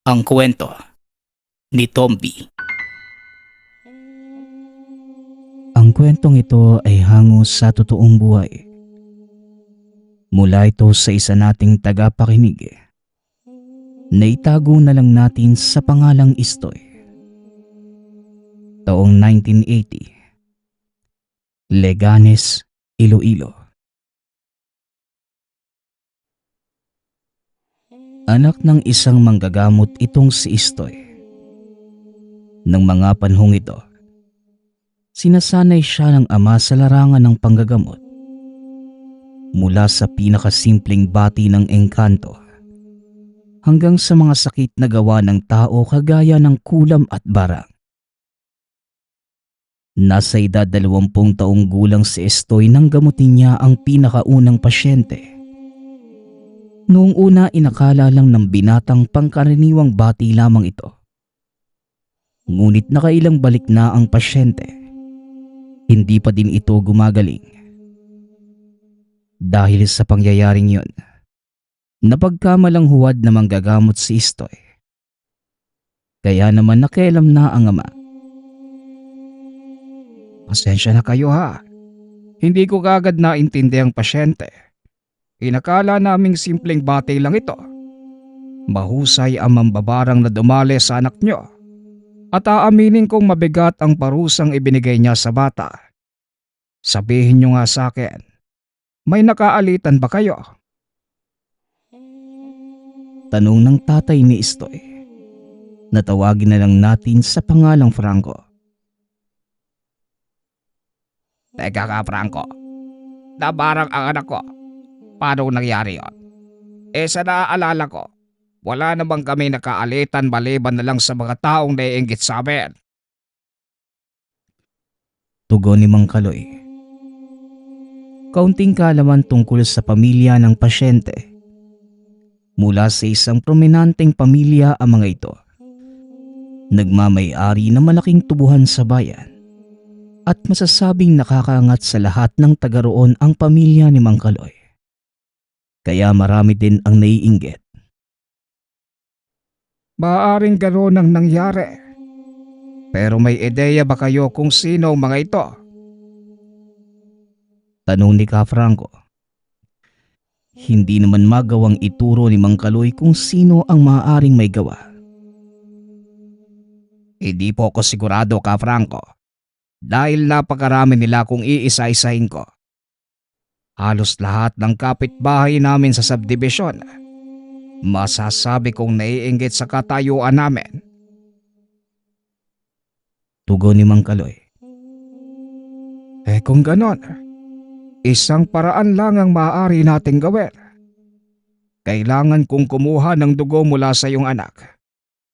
Ang kwento ni Tomby. Ang kwentong ito ay hango sa totoong buhay. Mula ito sa isa nating tagapakinig na itago na lang natin sa pangalang Istoy. Taong 1980. Leganes, Iloilo. Anak ng isang manggagamot itong si Istoy. Nang mga panhong ito, sinasanay siya ng ama sa larangan ng panggagamot. Mula sa pinakasimpleng bati ng engkanto hanggang sa mga sakit na gawa ng tao kagaya ng kulam at barang. Nasa edad 20 taong gulang si Istoy nang gamutin niya ang pinakaunang pasyente. Noong una inakala lang ng binatang pangkaraniwang bati lamang ito. Ngunit nakailang balik na ang pasyente. Hindi pa din ito gumagaling. Dahil sa pangyayaring yun, napagkamalang huwad na manggagamot si Istoy. Kaya naman nakialam na ang ama. Pasensya na kayo ha. Hindi ko kagad naintindi ang pasyente. Inakala naming simpleng bati lang ito. Mahusay ang mambabarang na dumali sa anak nyo. At aaminin kong mabigat ang parusang ibinigay niya sa bata. Sabihin nyo nga sa akin, may nakaalitan ba kayo? Tanong ng tatay ni Istoy. Natawagin na lang natin sa pangalang Franco. Teka ka Franco, nabarang ang anak ko. Paano nangyari yon? Sa naaalala ko, wala namang kami nakaalitan maliban na lang sa mga taong naiinggit sa amin. Tugon ni Mang Kaloy. Kaunting kaalaman tungkol sa pamilya ng pasyente. Mula sa isang prominenteng pamilya ang mga ito. Nagmamay-ari na malaking tubuhan sa bayan. At masasabing nakakaangat sa lahat ng taga roon ang pamilya ni Mang Kaloy. Kaya marami din ang naiinggit. Maaaring gano'n ang nangyari. Pero may ideya ba kayo kung sino ang mga ito? Tanong ni Ka Franco. Hindi naman magawang ituro ni Mang Kaloy kung sino ang maaaring may gawa. Hindi po ako sigurado Ka Franco. Dahil napakarami nila kung iisa-isahin ko. Halos lahat ng kapitbahay namin sa subdivision. Masasabi kong naiinggit sa katayuan namin. Tugon ni Mang Kaloy. Kung ganon, isang paraan lang ang maaari nating gawin. Kailangan kong kumuha ng dugo mula sa iyong anak.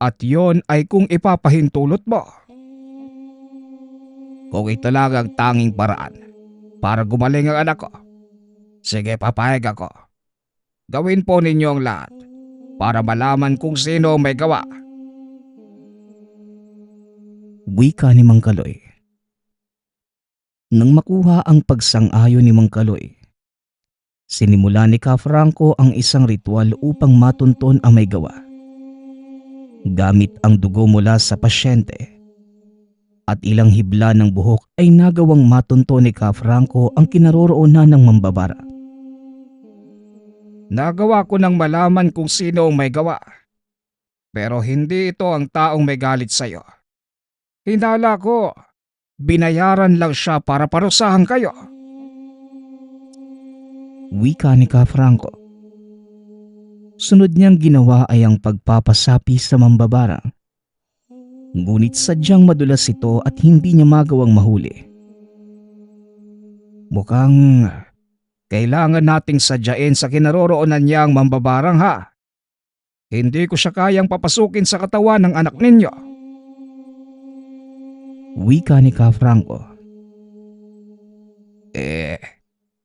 At yon ay kung ipapahintulot mo. Kung ito lang ang tanging paraan para gumaling ang anak ko, sige papayag ako. Gawin po ninyo ang lahat para malaman kung sino may gawa. Wika ni Mang Kaloy. Nang makuha ang pagsang-ayon ni Mang Kaloy, sinimula ni Ka Franco ang isang ritual upang matunton ang may gawa. Gamit ang dugo mula sa pasyente at ilang hibla ng buhok ay nagawang matunton ni Ka Franco ang kinaroroonan ng mambabara. Nagawa ko nang malaman kung sino ang may gawa. Pero hindi ito ang taong may galit sa iyo. Hinala ko, binayaran lang siya para parusahan kayo. Wika ni Ka Franco. Sunod niyang ginawa ay ang pagpapasapi sa mambabara. Ngunit sadyang madulas ito at hindi niya magawang mahuli. Mukhang kailangan nating sadyain sa kinaroroonan niya ang mambabarang ha. Hindi ko siya kayang papasukin sa katawan ng anak ninyo. Wika ni Ka Franco.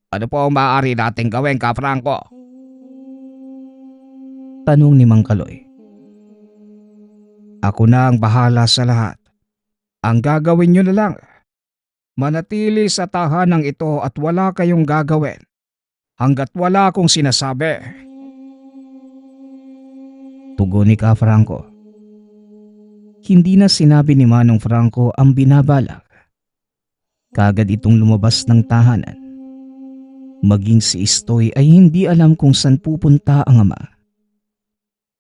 Ano po ang maaari nating gawin Ka Franco? Tanong ni Mang Kaloy. Ako na ang bahala sa lahat. Ang gagawin nyo na lang, manatili sa tahanang ito at wala kayong gagawin hanggat wala akong sinasabi. Tugon ni Ka Franco. Hindi na sinabi ni Manong Franco ang binabalak. Kagad itong lumabas ng tahanan. Maging si Istoy ay hindi alam kung saan pupunta ang ama.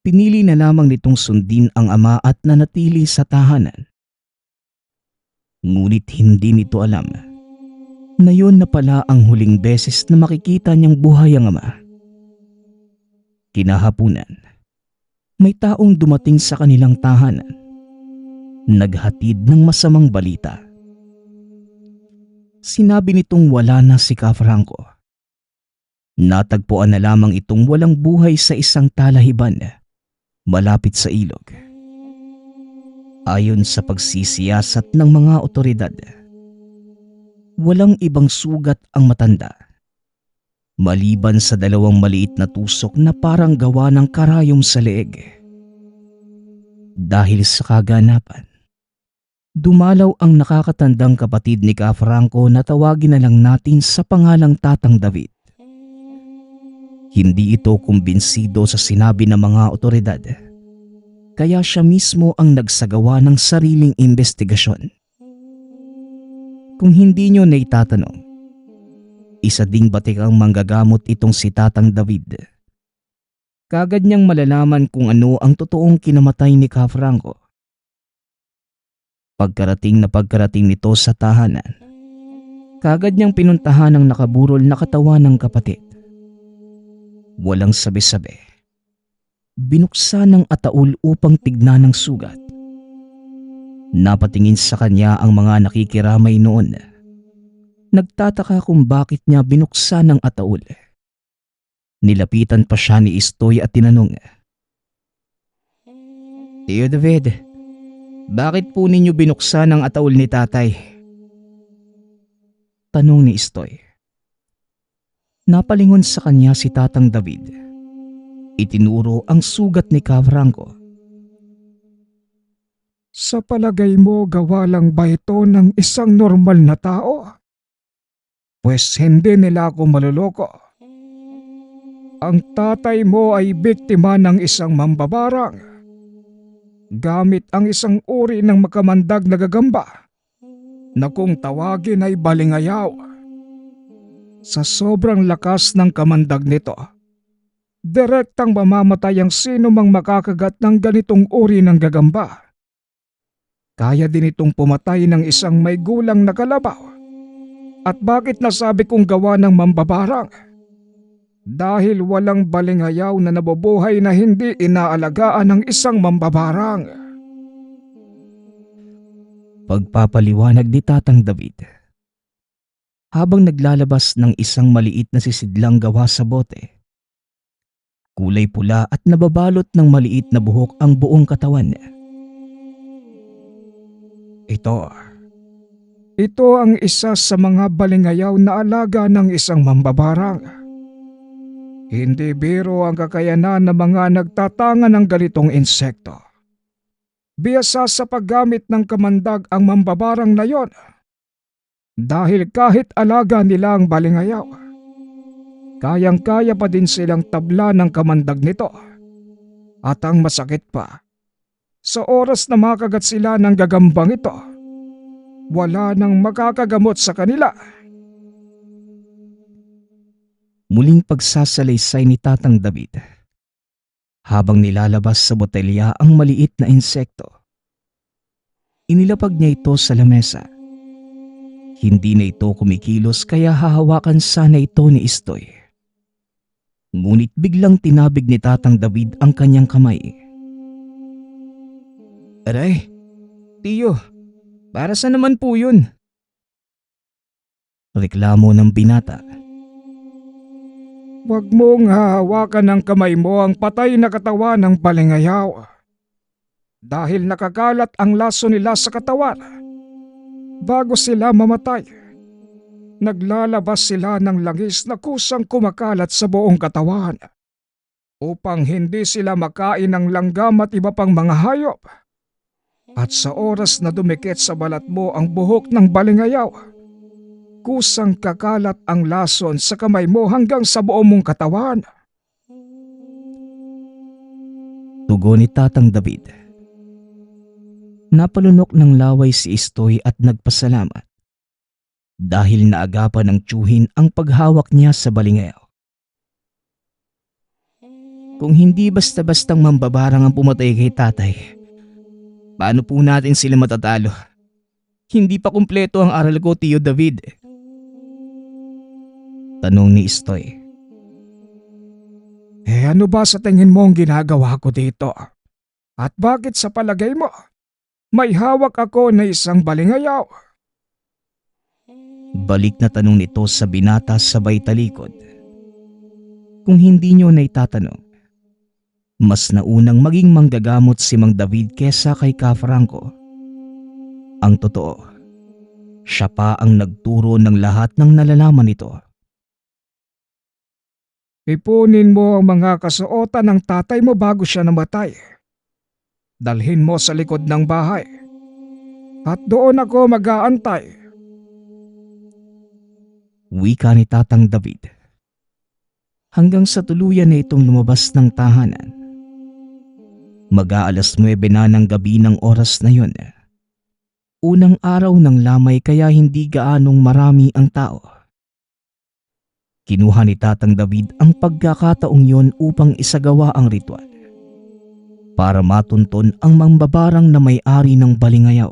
Pinili na lamang nitong sundin ang ama at nanatili sa tahanan. Ngunit hindi nito alam na yun na pala ang huling beses na makikita niyang buhay ang ama. Kinahapunan, may taong dumating sa kanilang tahanan. Naghatid ng masamang balita. Sinabi nitong wala na si Ka Franco. Natagpuan na lamang itong walang buhay sa isang talahiban malapit sa ilog. Ayon sa pagsisiyasat ng mga otoridad, walang ibang sugat ang matanda, maliban sa 2 maliit na tusok na parang gawa ng karayom sa leeg. Dahil sa kaganapan, dumalaw ang nakakatandang kapatid ni Ka Franco na tawagin na lang natin sa pangalang Tatang David. Hindi ito kumbinsido sa sinabi ng mga otoridad, kaya siya mismo ang nagsagawa ng sariling investigasyon. Kung hindi nyo naitatanong, isa ding batikang manggagamot itong si Tatang David. Kagad niyang malalaman kung ano ang totoong kinamatay ni Ka Franco. Pagkarating nito sa tahanan, kagad niyang pinuntahan ang nakaburol na katawan ng kapatid. Walang sabi-sabi, binuksan ng ataul upang tignan ang sugat. Napatingin sa kanya ang mga nakikiramay noon. Nagtataka kung bakit niya binuksan ang ataul. Nilapitan pa siya ni Istoy at tinanong, "Tio David, bakit po ninyo binuksan ang ataul ni tatay?" Tanong ni Istoy. Napalingon sa kanya si Tatang David. Itinuro ang sugat ni Ka Franco. Sa palagay mo, gawa lang ba ito ng isang normal na tao? Pues hindi nila ako maluloko. Ang tatay mo ay biktima ng isang mambabarang gamit ang isang uri ng makamandag na gagamba na kung tawagin ay balingayaw. Sa sobrang lakas ng kamandag nito, direktang mamamatay ang sino mang makakagat ng ganitong uri ng gagamba. Kaya din itong pumatay ng isang may gulang na kalabaw. At bakit nasabi kong gawa ng mambabarang? Dahil walang balingayaw na nabubuhay na hindi inaalagaan ng isang mambabarang. Pagpapaliwanag ni Tatang David. Habang naglalabas ng isang maliit na sisidlang gawa sa bote. Kulay pula at nababalot ng maliit na buhok ang buong katawan niya. Ito ang isa sa mga balingayaw na alaga ng isang mambabarang. Hindi biro ang kakayanan ng mga nagtatanga ng ganitong insekto. Biyasa sa paggamit ng kamandag ang mambabarang na yon. Dahil kahit alaga nila ang balingayaw, kayang-kaya pa din silang tabla ng kamandag nito. At ang masakit pa, sa oras na makagat sila ng gagambang ito, wala nang makakagamot sa kanila. Muling pagsasalaysay ni Tatang David habang nilalabas sa botelya ang maliit na insekto. Inilapag niya ito sa lamesa. Hindi na ito kumikilos kaya hahawakan sana ito ni Istoy. Ngunit biglang tinabig ni Tatang David ang kanyang kamay. "Aray, tiyo, para saan naman po yun?" Reklamo ng binata. "Huwag mong hahawakan ng kamay mo ang patay na katawan ng balingayaw. Dahil nakakalat ang laso nila sa katawan. Bago sila mamatay, naglalabas sila ng langis na kusang kumakalat sa buong katawan upang hindi sila makain ng langgam at iba pang mga hayop. At sa oras na dumikit sa balat mo ang buhok ng balingayaw, kusang kakalat ang lason sa kamay mo hanggang sa buong mong katawan." Tugon ni Tatang David. Napalunok ng laway si Istoy at nagpasalamat dahil naagapan ng tiyuhin ang paghawak niya sa balingayaw. Kung hindi basta-bastang mambabarang ang pumatay kay tatay, paano po natin sila matatalo? Hindi pa kumpleto ang aral ko, Tio David. Tanong ni Istoy. Ano ba sa tingin mo ang ginagawa ko dito? At bakit sa palagay mo, may hawak ako na isang balingayaw? Balik na tanong nito sa binata sabay talikod. Kung hindi nyo na itatanong, mas naunang maging manggagamot si Mang David kesa kay Ka Franco. Ang totoo, siya pa ang nagturo ng lahat ng nalalaman nito. Ipunin mo ang mga kasuotan ng tatay mo bago siya namatay. Dalhin mo sa likod ng bahay. At doon ako mag-aantay. Wika ni Tatang David. Hanggang sa tuluyan na itong lumabas ng tahanan. Mag-aalas 9 na ng gabi ng oras na yun. Unang araw ng lamay kaya hindi gaanong marami ang tao. Kinuha ni Tatang David ang pagkakataong yon upang isagawa ang ritual para matunton ang mambabarang na may-ari ng balingayaw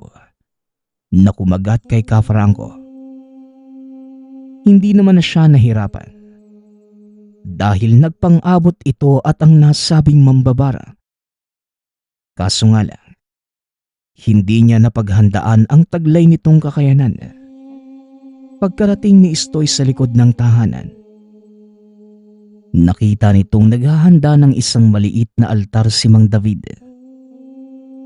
na kumagat kay Ka Franco. Hindi naman na siya nahirapan dahil nagpang-abot ito at ang nasabing mambabarang. Kaso nga lang, hindi niya napaghandaan ang taglay nitong kakayanan. Pagkarating ni Istoy sa likod ng tahanan, nakita nitong naghahanda ng isang maliit na altar si Mang David.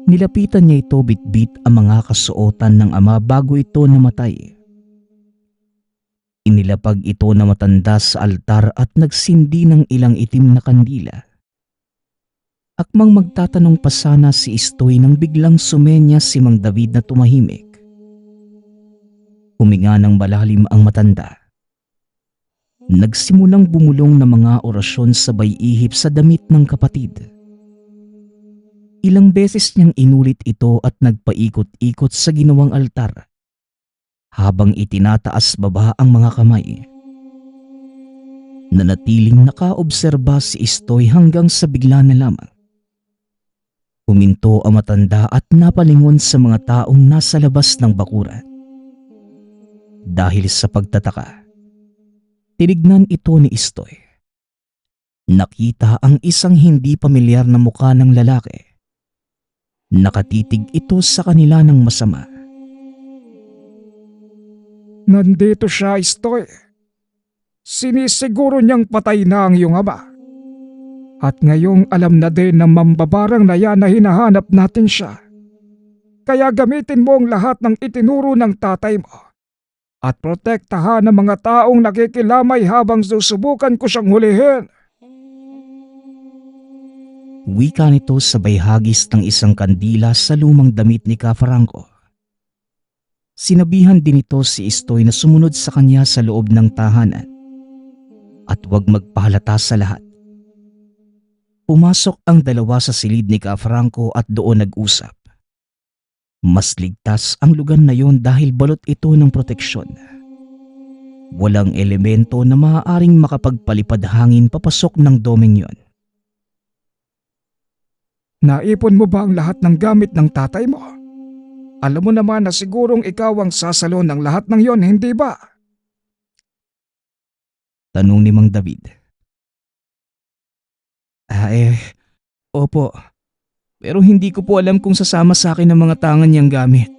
Nilapitan niya ito bitbit ang mga kasuotan ng ama bago ito namatay. Inilapag ito na matanda sa altar at nagsindi ng ilang itim na kandila. Akmang magtatanong pa sana si Istoy nang biglang sumenya si Mang David na tumahimik. Huminga ng malalim ang matanda. Nagsimulang bumulong ng mga orasyon sabay ihip sa damit ng kapatid. Ilang beses niyang inulit ito at nagpaikot-ikot sa ginawang altar habang itinataas baba ang mga kamay. Nanatiling nakaobserba si Istoy hanggang sa bigla na lamang. Huminto ang matanda at napalingon sa mga taong nasa labas ng bakuran. Dahil sa pagtataka, tinignan ito ni Istoy. Nakita ang isang hindi pamilyar na mukha ng lalaki. Nakatitig ito sa kanila ng masama. Nandito siya, Istoy. Sinisiguro niyang patay na ang iyong ama. At ngayong alam na din ng mambabarang na yan na hinahanap natin siya. Kaya gamitin mo ang lahat ng itinuro ng tatay mo. At protektahan ang mga taong nakikilamay habang susubukan ko siyang hulihin. Wika nito sabay hagis ng isang kandila sa lumang damit ni Ka Franco. Sinabihan din ito si Istoy na sumunod sa kanya sa loob ng tahanan at huwag magpahalata sa lahat. Pumasok ang dalawa sa silid ni Ka Franco at doon nag-usap. Mas ligtas ang lugar na yon dahil balot ito ng proteksyon. Walang elemento na maaaring makapagpalipad hangin papasok ng domeng yon. Naipon mo ba ang lahat ng gamit ng tatay mo? Alam mo naman na sigurong ikaw ang sasalo ng lahat ng yon, hindi ba? Tanong ni Mang David. Opo. Pero hindi ko po alam kung sasama sa akin ang mga tangan niyang gamit.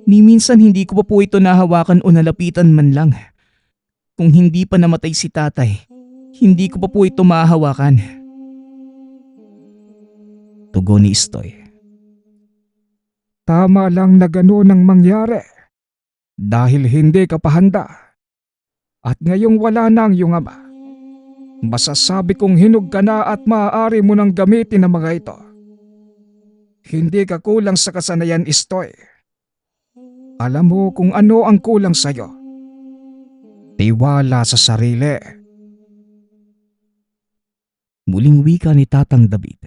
Ni minsan hindi ko pa po ito nahawakan o nalapitan man lang. Kung hindi pa namatay si tatay, hindi ko pa po ito mahahawakan. Tugon ni Istoy. Tama lang na gano'n ang mangyari. Dahil hindi ka pa handa. At ngayong wala na ang iyong ama. Masasabi kong hinog ka na at maaari mo nang gamitin ang mga ito. Hindi ka kulang sa kasanayan, Istoy. Alam mo kung ano ang kulang sa'yo. Tiwala sa sarili. Muling wika ni Tatang David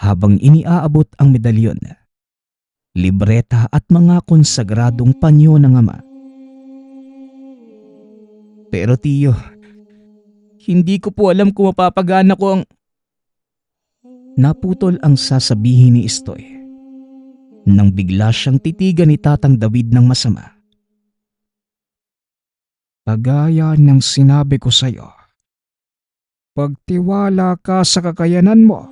habang iniaabot ang medalyon. libreta at mga konsagradong panyo ng ama. Pero tiyo, hindi ko po alam kung mapapagana ko ang... Naputol ang sasabihin ni Istoy nang bigla siyang titigan ni Tatang David ng masama. Kagaya ng sinabi ko sa'yo, pagtiwala ka sa kakayanan mo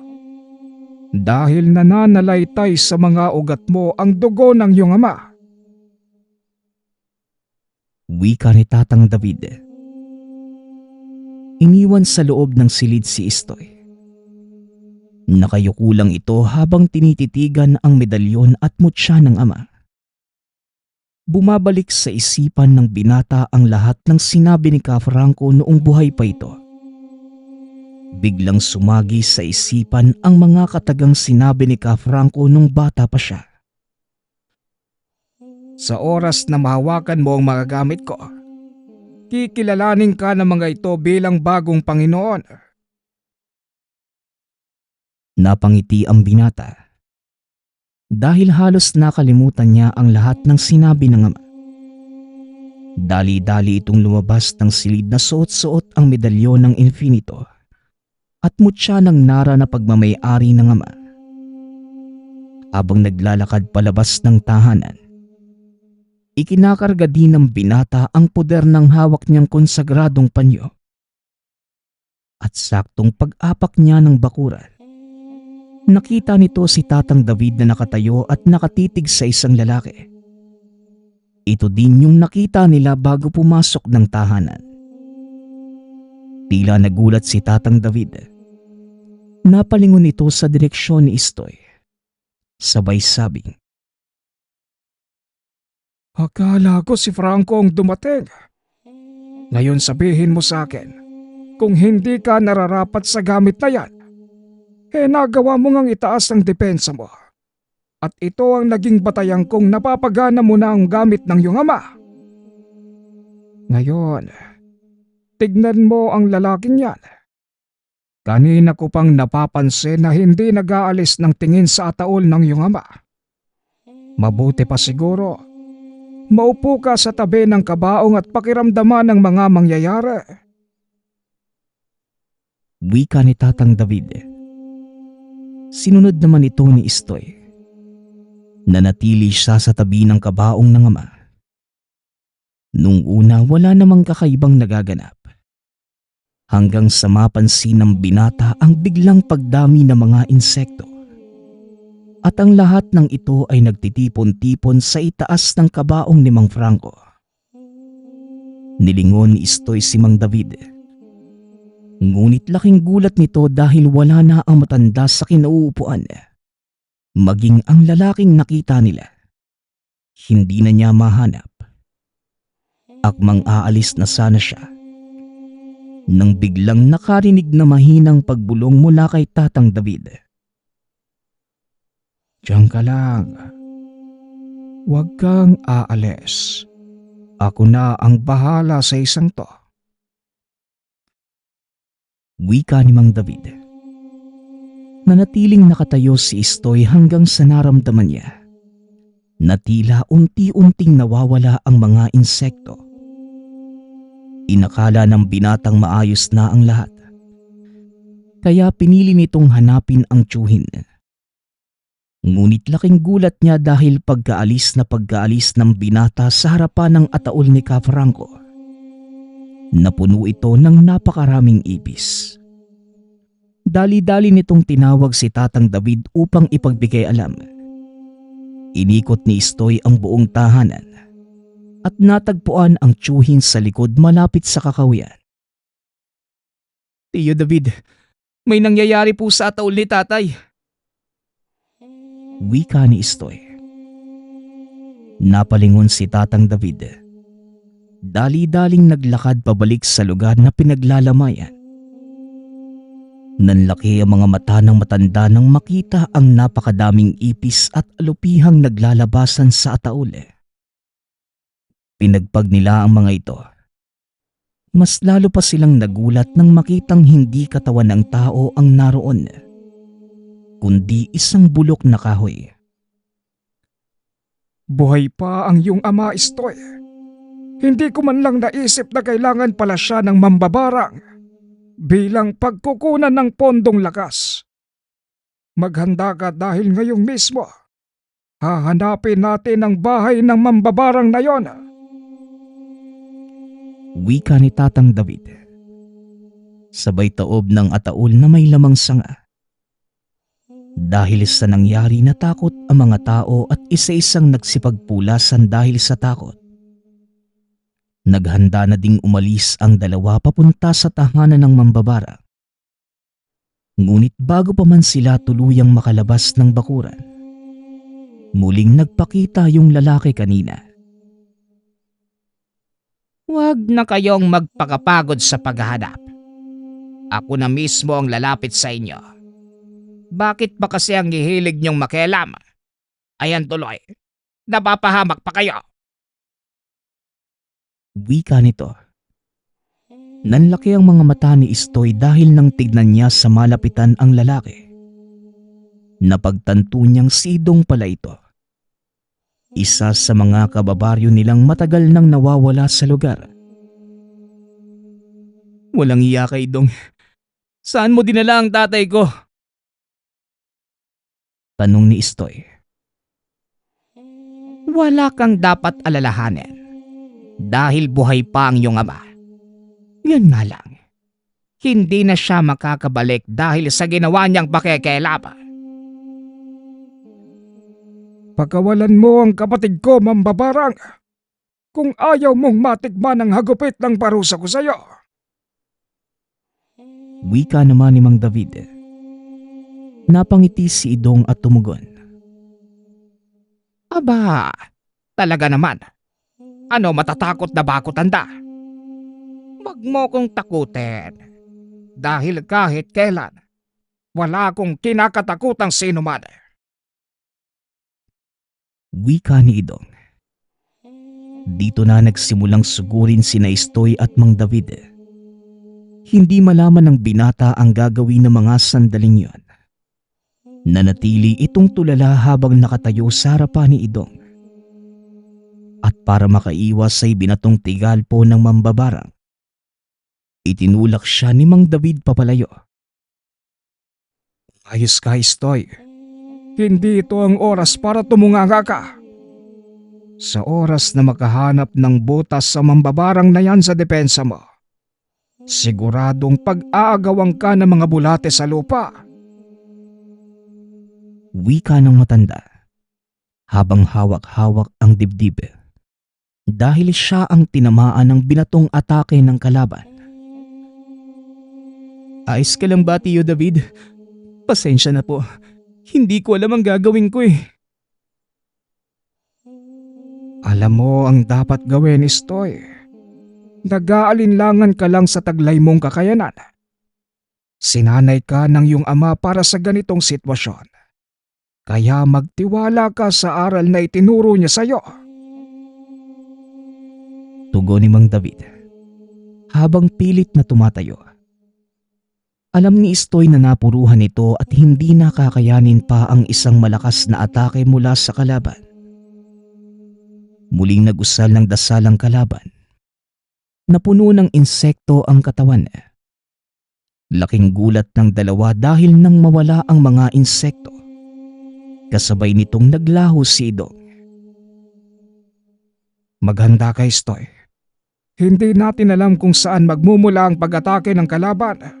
dahil nananalaytay sa mga ugat mo ang dugo ng iyong ama. Wika ni Tatang David. Iniwan sa loob ng silid si Istoy. Nakayuko lang ito habang tinititigan ang medalyon at mutya ng ama. Bumabalik sa isipan ng binata ang lahat ng sinabi ni Ka Franco noong buhay pa ito. Biglang sumagi sa isipan ang mga katagang sinabi ni Ka Franco nung bata pa siya. Sa oras na mahawakan mo ang mga gamit ko, kikilalanin ka ng mga ito bilang bagong Panginoon. Napangiti ang binata. Dahil halos nakalimutan niya ang lahat ng sinabi ng ama. Dali-dali itong lumabas ng silid na suot-suot ang medalyon ng infinito at mutya ng nara na pagmamay-ari ng ama. Habang naglalakad palabas ng tahanan, ikinakarga din ng binata ang poder ng hawak niyang konsagradong panyo. At saktong pag-apak niya ng bakuran, nakita nito si Tatang David na nakatayo at nakatitig sa isang lalaki. Ito din yung nakita nila bago pumasok ng tahanan. Tila nagulat si Tatang David. Napalingon ito sa direksyon ni Istoy. Sabay sabing, Akala ko si Franco ang dumating. Ngayon sabihin mo sa akin, kung hindi ka nararapat sa gamit na yan, nagawa mo ngang itaas ang depensa mo. At ito ang naging batayan kong napapagana mo na ang gamit ng iyong ama. Ngayon, tignan mo ang lalaking yan. Kanina ko pang napapansin na hindi nag-aalis ng tingin sa ataol ng iyong ama. Mabuti pa siguro, maupo ka sa tabi ng kabaong at pakiramdaman ng mga mangyayari. wika ni Tatang David. Sinunod naman ito ni Istoy. Nanatili siya sa tabi ng kabaong ng ama. Nung una wala namang kakaibang nagaganap. Hanggang sa mapansin ng binata ang biglang pagdami ng mga insekto. At ang lahat ng ito ay nagtitipon-tipon sa itaas ng kabaong ni Mang Franco. Nilingon ni Istoy si Mang David. Ngunit laking gulat nito dahil wala na ang matanda sa kinauupuan. Maging ang lalaking nakita nila. Hindi na niya mahanap. Akmang aalis na sana siya. Nang biglang nakarinig na mahinang pagbulong mula kay Tatang David. Diyan ka lang. Huwag kang aalis. Ako na ang bahala sa isang to. Wika ni Mang David. Nanatiling nakatayo si Istoy hanggang sa naramdaman niya na tila unti-unting nawawala ang mga insekto. Inakala ng binatang maayos na ang lahat. Kaya pinili nitong hanapin ang tiyuhin. Ngunit laking gulat niya dahil pagkaalis ng binata sa harapan ng ataol ni Ka Franco. Napuno ito ng napakaraming ipis. Dali-dali nitong tinawag si Tatang David upang ipagbigay alam. Inikot ni Istoy ang buong tahanan at natagpuan ang tiyuhin sa likod malapit sa kakawian. Tiyo David, may nangyayari po sa ataol ni tatay. Wika ni Istoy. Napalingon si Tatang David. Dali-daling naglakad pabalik sa lugar na pinaglalamayan. Nanlaki ang mga mata ng matanda nang makita ang napakadaming ipis at alupihang naglalabasan sa ataol. Pinagpag nila ang mga ito. Mas lalo pa silang nagulat nang makitang hindi katawan ng tao ang naroon, kundi isang bulok na kahoy. Buhay pa ang iyong ama, Istoy. Hindi ko man lang naisip na kailangan pala siya ng mambabarang bilang pagkukunan ng pondong lakas. Maghanda ka dahil ngayong mismo hahanapin natin ang bahay ng mambabarang na yon. Wika ni Tatang David. Sabay taob ng ataol na may lamang sanga. Dahil sa nangyari, natakot ang mga tao at isa-isang nagsipagpulasan dahil sa takot. Naghanda na ding umalis ang dalawa papunta sa tahanan ng mambabarang. Ngunit bago pa man sila tuluyang makalabas ng bakuran, muling nagpakita yung lalaki kanina. Huwag na kayong magpakapagod sa paghahanap. Ako na mismo ang lalapit sa inyo. Bakit ba kasi ang hihilig niyong makialam? Ayan tuloy, napapahamak pa kayo. Wika nito. Nanlaki ang mga mata ni Istoy dahil nang tignan niya sa malapitan ang lalaki. Napagtanto niyang si Idong pala ito. Isa sa mga kababaryo nilang matagal nang nawawala sa lugar. Walang iya ka, Idong. Saan mo dinala ang tatay ko? Tanong ni Istoy. Wala kang dapat alalahanin. Dahil buhay pa ang iyong ama. Yan nga lang. Hindi na siya makakabalik dahil sa ginawa niyang pakikialaman. Pagkawalan mo ang kapatid ko, mambabarang. Kung ayaw mong matikman ang hagupit ng parusa ko sa iyo. Wika naman ni Mang David. Napangiti si Idong at tumugon. Aba, talaga naman. Ano matatakot na ba ako, tanda? Huwag mo kong takutin. Dahil kahit kailan, wala akong kinakatakutang sino man. Wika ni Idong. Dito na nagsimulang sugurin sina Istoy at Mang David. Hindi malaman ng binata ang gagawin ng mga sandaling yon. Nanatili itong tulala habang nakatayo sa harapan ni Idong. At para makaiwas sa ibinatong tigalpo ng mambabarang, itinulak siya ni Mang David papalayo. Ayos ka, Istoy. Hindi ito ang oras para tumunganga ka. Sa oras na makahanap ng butas sa mambabarang na yan sa depensa mo, siguradong pag-aagawang ka ng mga bulate sa lupa. Wika ng matanda, habang hawak-hawak ang dibdib. Dahil siya ang tinamaan ng binatong atake ng kalaban. Ayos ka lang ba, Tiyo David? Pasensya na po. Hindi ko alam ang gagawin ko eh. Alam mo ang dapat gawin, Istoy. Nag-aalinlangan ka lang sa taglay mong kakayanan. Sinanay ka ng iyong ama para sa ganitong sitwasyon. Kaya magtiwala ka sa aral na itinuro niya sa iyo. Tugon ni Mang David, habang pilit na tumatayo. Alam ni Istoy na napuruhan ito at hindi nakakayanin pa ang isang malakas na atake mula sa kalaban. Muling nag-usal ng dasal ang kalaban. Napuno ng insekto ang katawan. Laking gulat ng dalawa dahil nang mawala ang mga insekto. Kasabay nitong naglaho si Idong. Maghanda ka, Istoy. Hindi natin alam kung saan magmumula ang pag-atake ng kalaban.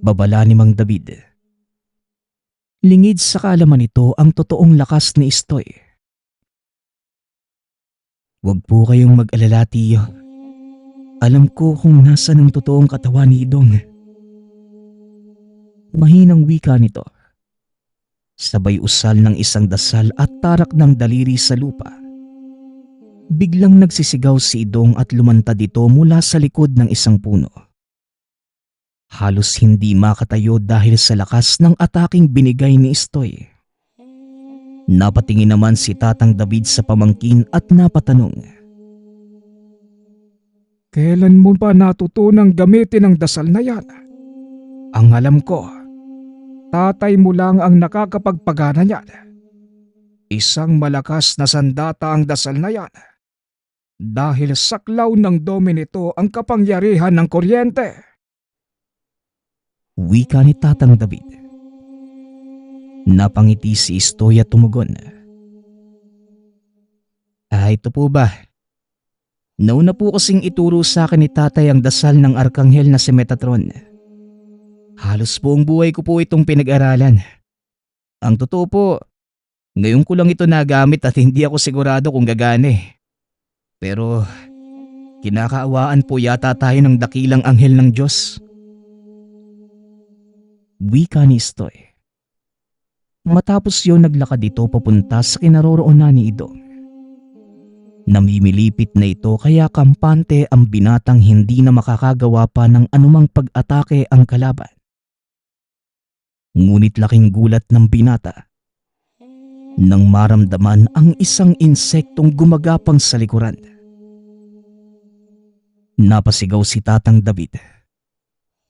Babala ni Mang David. Lingid sa kaalaman nito ang totoong lakas ni Istoy. Huwag po kayong mag-alala, Tiyo. Alam ko kung nasan ang totoong katawan ni Idong. Mahinang wika nito. Sabay usal ng isang dasal at tarak ng daliri sa lupa. Biglang nagsisigaw si Idong at lumantad ito mula sa likod ng isang puno. Halos hindi makatayo dahil sa lakas ng ataking binigay ni Istoy. Napatingin naman si Tatang David sa pamangkin at napatanong. Kailan mo ba natutunang gamitin ang dasal na yan? Ang alam ko, tatay mo lang ang nakakapagpagana niyan. Isang malakas na sandata ang dasal na yan. Dahil saklaw ng dome nito ang kapangyarihan ng kuryente. Wika ni Tatang David. Napangiti si Istoy at tumugon. Ito po ba? Nauna po kasing ituro sa akin ni tatay ang dasal ng arkanghel na si Metatron. Halos buong buhay ko po itong pinag-aralan. Ang totoo po, ngayon ko lang ito nagamit at hindi ako sigurado kung gagana eh. Pero kinakaawaan po yata tayo ng dakilang anghel ng Diyos. Wika ni Istoy. Matapos yun naglakad ito papunta sa kinaroroonan ni Idong. Namimilipit na ito kaya kampante ang binatang hindi na makakagawa pa ng anumang pag-atake ang kalaban. Ngunit laking gulat ng binata nang maramdaman ang isang insektong gumagapang sa likuran. Napasigaw si Tatang David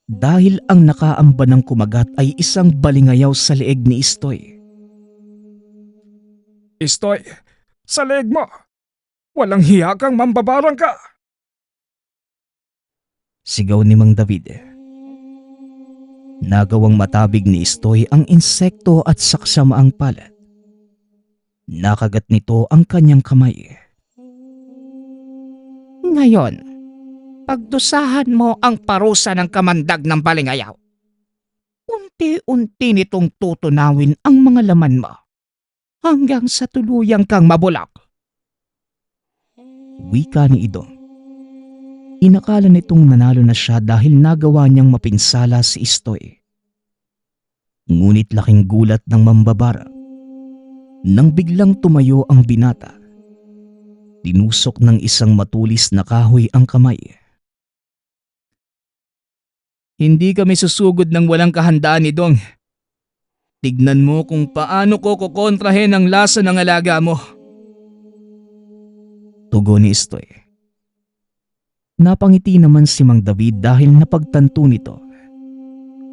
dahil ang nakaamba ng kumagat ay isang balingayaw sa leeg ni Istoy. Istoy, sa leeg mo! Walang hiya kang mambabarang ka! Sigaw ni Mang David. Nagawang matabig ni Istoy ang insekto at saksamaang palad. Nakagat nito ang kanyang kamay. Ngayon, pagdusahan mo ang parusa ng kamandag ng balingayaw. Unti-unti nitong tutunawin ang mga laman mo hanggang sa tuluyang kang mabulak. Wika ni Idong. Inakala nitong nanalo na siya dahil nagawa niyang mapinsala si Istoy. Ngunit laking gulat ng mambabara nang biglang tumayo ang binata. Tinusok ng isang matulis na kahoy ang kamay. Hindi kami susugod ng walang kahandaan ni Dong. Tignan mo kung paano ko kukontrahin ang lasa ng alaga mo. Tugon ni Istoy. Napangiti naman si Mang David dahil napagtanto nito.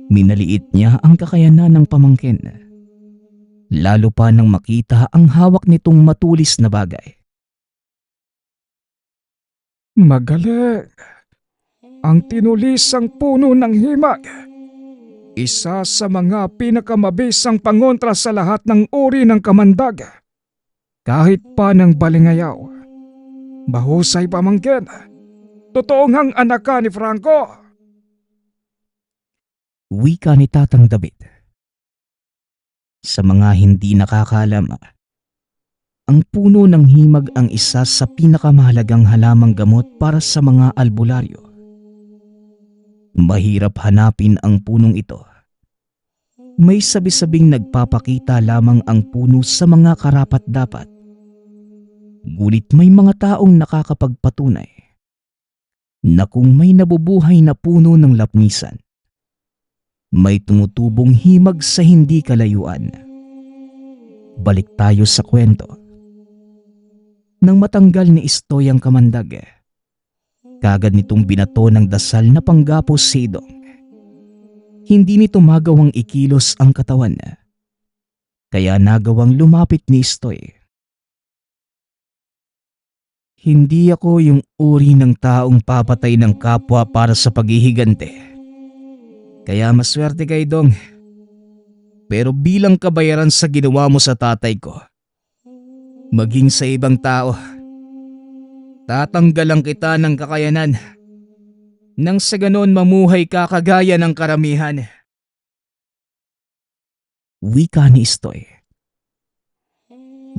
Minaliit niya ang kakayanan ng pamangkin. Lalo pa nang makita ang hawak nitong matulis na bagay. Magaling! Ang tinulisang puno ng himag. Isa sa mga pinakamabisang pangontra sa lahat ng uri ng kamandag. Kahit pa ng balingayaw. Mahusay pamangkin. Totoo ngang anak ka ni Franco. Wika ni Tatang David. Sa mga hindi nakakaalam, ang puno ng himag ang isa sa pinakamahalagang halamang gamot para sa mga albularyo. Mahirap hanapin ang punong ito. May sabi-sabing nagpapakita lamang ang puno sa mga karapat-dapat. Ngunit may mga taong nakakapagpatunay na kung may nabubuhay na puno ng lapnisan, may tumutubong himag sa hindi kalayuan. Balik tayo sa kwento. Nang matanggal ni Istoy ang kamandag, kagad nitong binato ng dasal na panggapos si Idong. Hindi nito magawang ikilos ang katawan, kaya nagawang lumapit ni Istoy. Hindi ako yung uri ng taong papatay ng kapwa para sa paghihigante. Kaya maswerte kay Dong. Pero bilang kabayaran sa ginawa mo sa tatay ko, maging sa ibang tao, tatanggalan kita ng kakayanan nang sa ganon mamuhay ka kagaya ng karamihan. Wika ni Istoy.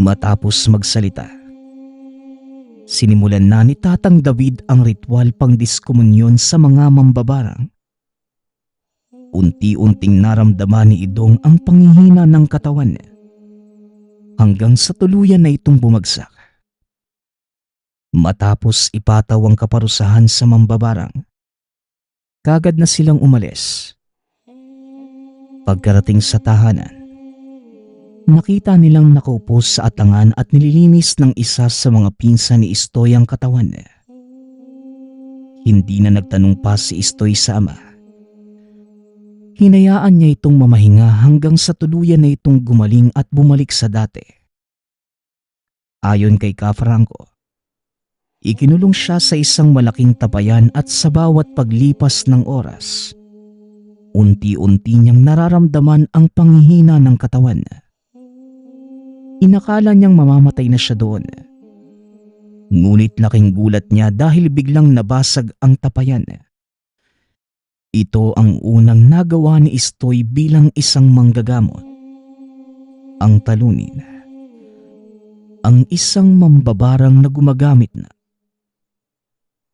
Matapos magsalita, sinimulan na ni Tatang David ang ritual pangdiskomunyon sa mga mambabarang. Unti-unting naramdaman ni Idong ang panghihina ng katawan hanggang sa tuluyan na itong bumagsak. Matapos ipataw ang kaparusahan sa mambabarang, kagad na silang umalis. Pagkarating sa tahanan, nakita nilang nakaupo sa atangan at nililinis ng isa sa mga pinsan ni Istoy ang katawan. Hindi na nagtanong pa si Istoy sa ama. Hinayaan niya itong mamahinga hanggang sa tuluyan na itong gumaling at bumalik sa dati. Ayon kay Franco, ikinulong siya sa isang malaking tapayan at sa bawat paglipas ng oras, unti-unti niyang nararamdaman ang panghihina ng katawan. Inakala niyang mamamatay na siya doon. Ngunit laking gulat niya dahil biglang nabasag ang tapayan. Ito ang unang nagawa ni Istoy bilang isang manggagamot. Ang talunin ang isang mambabarang na gumagamit na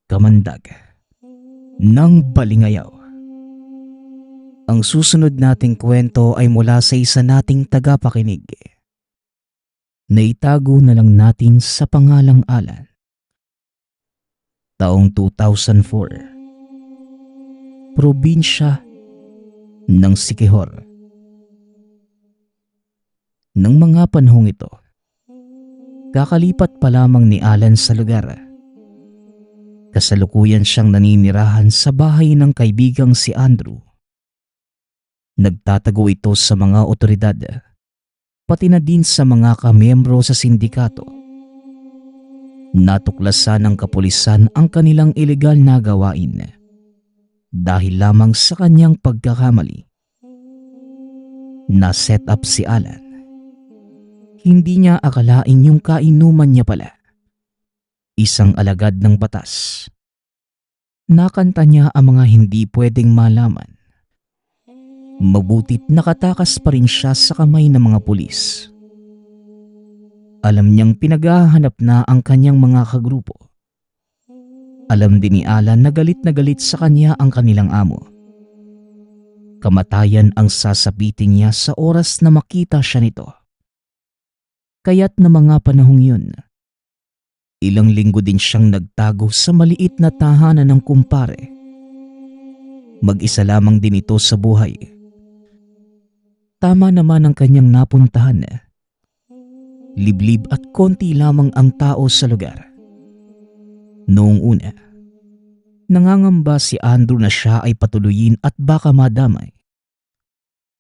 kamandag ng balingayaw. Ang susunod nating kwento ay mula sa isa nating tagapakinig. Naitago na lang natin sa pangalang Alan. Taong 2004. Probinsya ng Siquijor. Nang mga panahong ito, kakalipat pa lamang ni Alan sa lugar. Kasalukuyan siyang naninirahan sa bahay ng kaibigang si Andrew. Nagtatago ito sa mga otoridad, pati na din sa mga kamiyembro sa sindikato. Natuklasan ng kapulisan ang kanilang ilegal na gawain dahil lamang sa kanyang pagkakamali. Na-set up si Alan. Hindi niya akalain yung kainuman niya pala isang alagad ng batas. Nakanta niya ang mga hindi pwedeng malaman. Mabutit nakatakas pa rin siya sa kamay ng mga pulis. Alam niyang pinaghahanap na ang kanyang mga kagrupo. Alam din ni Alan na galit sa kanya ang kanilang amo. Kamatayan ang sasapitin niya sa oras na makita siya nito. Kaya't na mga panahong yun, ilang linggo din siyang nagtago sa maliit na tahanan ng kumpare. Mag-isa lamang din ito sa buhay. Tama naman ang kanyang napuntahan. Liblib at konti lamang ang tao sa lugar. Noong una, nangangamba si Andrew na siya ay patuloyin at baka madamay.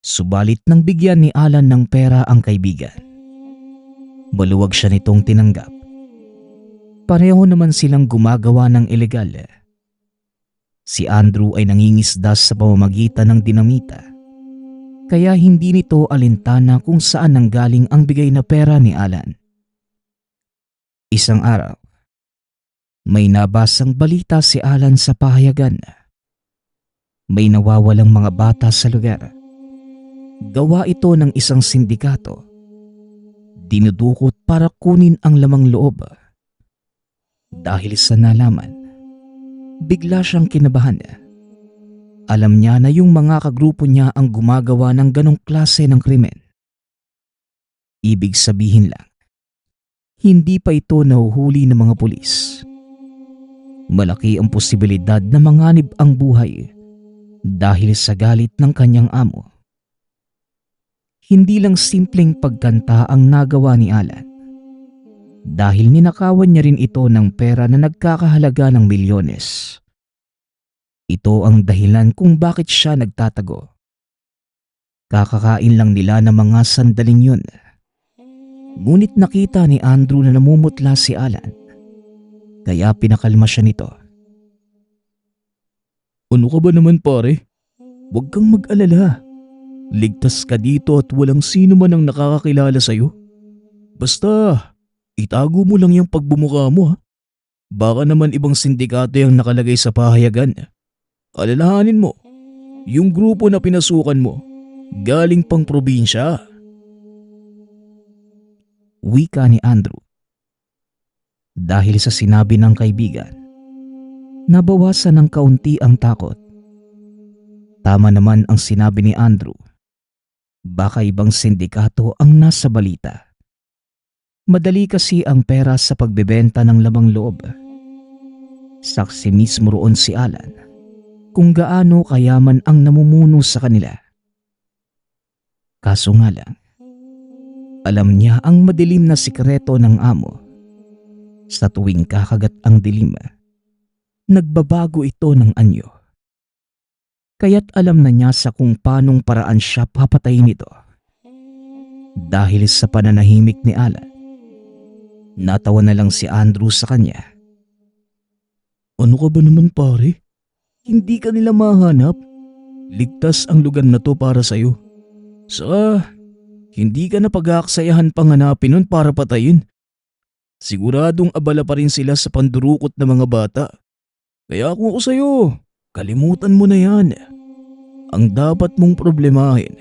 Subalit nang bigyan ni Alan ng pera ang kaibigan, maluwag siya nitong tinanggap. Pareho naman silang gumagawa ng ilegal. Si Andrew ay nangingisda sa pamamagitan ng dinamita, kaya hindi nito alintana kung saan nanggaling ang bigay na pera ni Alan. Isang araw, may nabasang balita si Alan sa pahayagan. May nawawalang mga bata sa lugar. Gawa ito ng isang sindikato. Dinudukot para kunin ang lamang loob. Dahil sa nalaman, bigla siyang kinabahan. Alam niya na yung mga kagrupo niya ang gumagawa ng ganong klase ng krimen. Ibig sabihin lang, hindi pa ito nahuhuli ng mga pulis. Malaki ang posibilidad na manganib ang buhay dahil sa galit ng kanyang amo. Hindi lang simpleng pagkanta ang nagawa ni Alan. Dahil ninakawan niya rin ito ng pera na nagkakahalaga ng milyones. Ito ang dahilan kung bakit siya nagtatago. Kakakain lang nila ng mga sandaling yun. Ngunit nakita ni Andrew na namumutla si Alan. Kaya pinakalma siya nito. Ano ka ba naman pare? Huwag kang mag-alala. Ligtas ka dito at walang sino man ang nakakakilala sa'yo. Basta, itago mo lang yung pagbumuka mo ha. Baka naman ibang sindikato yung nakalagay sa pahayagan. Alalahanin mo, yung grupo na pinasukan mo, galing pang probinsya. Wika ni Andrew. Dahil sa sinabi ng kaibigan, nabawasan ng kaunti ang takot. Tama naman ang sinabi ni Andrew. Baka ibang sindikato ang nasa balita. Madali kasi ang pera sa pagbebenta ng lamang loob. Saksi mismo roon si Alan kung gaano kayaman ang namumuno sa kanila. Kaso nga lang, alam niya ang madilim na sikreto ng amo. Sa tuwing kakagat ang dilim, nagbabago ito ng anyo. Kaya't alam na niya sa kung paanong paraan siya papatayin ito. Dahil sa pananahimik ni Alan, Natawa na lang si Andrew sa kanya. Ano ka ba naman pare? Hindi ka nila mahanap. Ligtas ang lugar na to para sa'yo. Hindi ka na pag-aaksayahan pang hanapin nun para patayin. Siguradong abala pa rin sila sa pandurukot ng mga bata. Kaya kung ako sa'yo, kalimutan mo na yan. Ang dapat mong problemahin,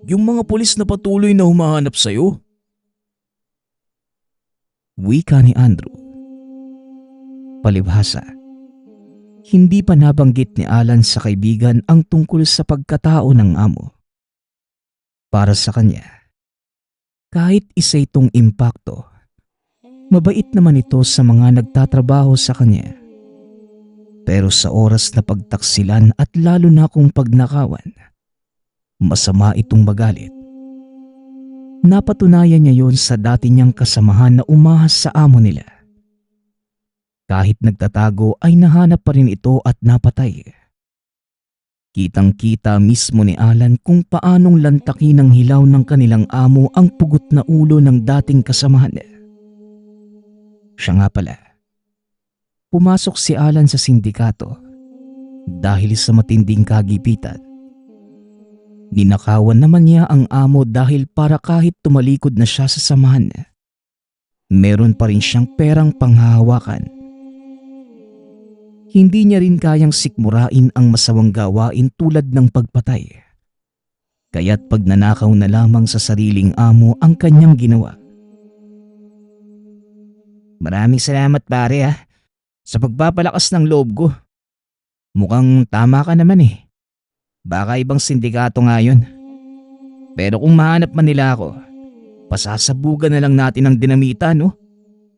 yung mga pulis na patuloy na humahanap sa'yo. Wika ni Andrew. Palibhasa, hindi pa nabanggit ni Alan sa kaibigan ang tungkol sa pagkatao ng amo. Para sa kanya, kahit isa itong impakto, mabait naman ito sa mga nagtatrabaho sa kanya. Pero sa oras na pagtaksilan at lalo na kung pagnakawan, masama itong magalit. Napatunayan niya yon sa dati niyang kasamahan na umahas sa amo nila. Kahit nagtatago ay nahanap pa rin ito at napatay. Kitang-kita mismo ni Alan kung paanong lantakin ng hilaw ng kanilang amo ang pugot na ulo ng dating kasamahan. Siya nga pala, pumasok si Alan sa sindikato dahil sa matinding kagipitan. Ninakawan naman niya ang amo dahil para kahit tumalikod na siya sa samahan, meron pa rin siyang perang panghahawakan. Hindi niya rin kayang sikmurain ang masawang gawain tulad ng pagpatay. Kaya't pagnanakaw na lamang sa sariling amo ang kanyang ginawa. Maraming salamat pare sa pagpapalakas ng loob ko. Mukhang tama ka naman eh. Baka ibang sindikato nga yun. Pero kung mahanap man nila ako, pasasabugan na lang natin ang dinamita, no?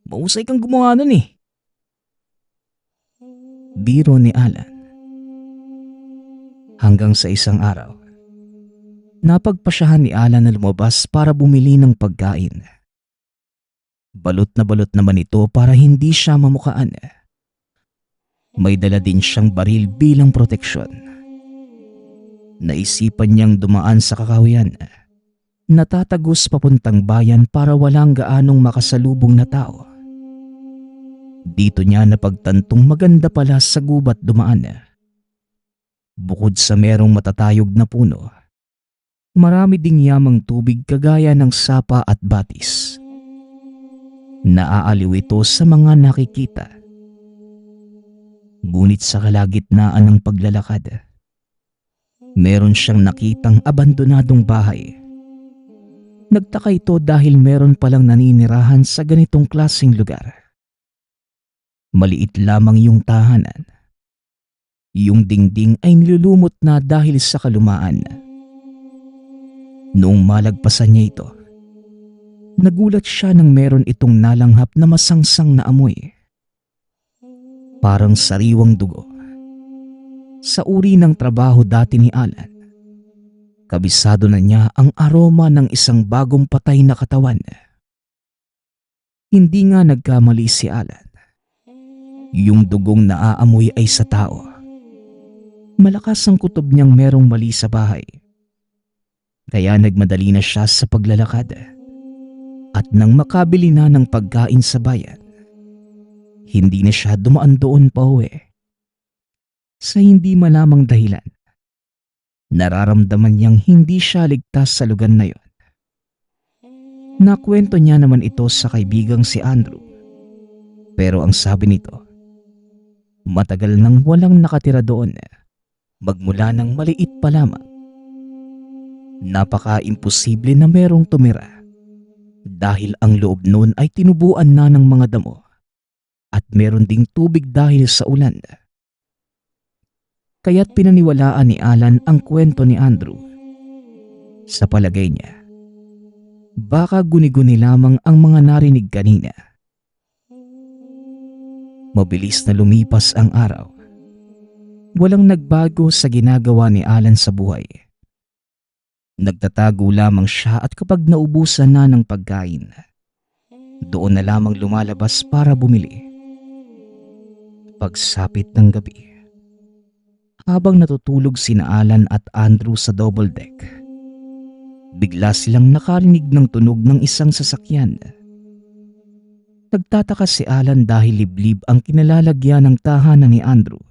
Mahusay kang gumawa nun eh. Biro ni Alan. Hanggang sa isang araw, napagpasyahan ni Alan na lumabas para bumili ng pagkain. Balot na balot naman ito para hindi siya mamukaan. May dala din siyang baril bilang proteksyon. Naisipan niyang dumaan sa kakahuyan, natatagos papuntang bayan para walang gaanong makasalubong na tao. Dito niya napagtantong maganda pala sa gubat dumaan. Bukod sa merong matatayog na puno, marami ding yamang tubig kagaya ng sapa at batis. Naaaliw ito sa mga nakikita. Ngunit sa kalagitnaan ng paglalakad, meron siyang nakitang abandonadong bahay. Nagtaka ito dahil meron palang naninirahan sa ganitong klaseng lugar. Maliit lamang yung tahanan. Yung dingding ay nilulumot na dahil sa kalumaan. Noong malagpasan niya ito, nagulat siya nang meron itong nalanghap na masangsang na amoy. Parang sariwang dugo. Sa uri ng trabaho dati ni Alan, kabisado na niya ang aroma ng isang bagong patay na katawan. Hindi nga nagkamali si Alan. Yung dugong naaamoy ay sa tao. Malakas ang kutob niyang merong mali sa bahay. Kaya nagmadali na siya sa paglalakad. At nang makabili na ng pagkain sa bayan, hindi na siya dumaan doon pa uwi. Sa hindi malamang dahilan, nararamdaman niyang hindi siya ligtas sa lugar na yon. Nakwento niya naman ito sa kaibigang si Andrew. Pero ang sabi nito, matagal nang walang nakatira doon, magmula ng maliit pa lamang. Napaka-imposible na merong tumira dahil ang loob noon ay tinubuan na ng mga damo at meron ding tubig dahil sa ulan. Kaya't pinaniwalaan ni Alan ang kwento ni Andrew. Sa palagay niya, baka guni-guni lamang ang mga narinig kanina. Mabilis na lumipas ang araw. Walang nagbago sa ginagawa ni Alan sa buhay. Nagtatago lamang siya at kapag naubusan na ng pagkain, doon na lamang lumalabas para bumili. Pagsapit ng gabi, habang natutulog sina Alan at Andrew sa double deck, bigla silang nakarinig ng tunog ng isang sasakyan. Nagtataka si Alan dahil liblib ang kinalalagyan ng tahanan ni Andrew.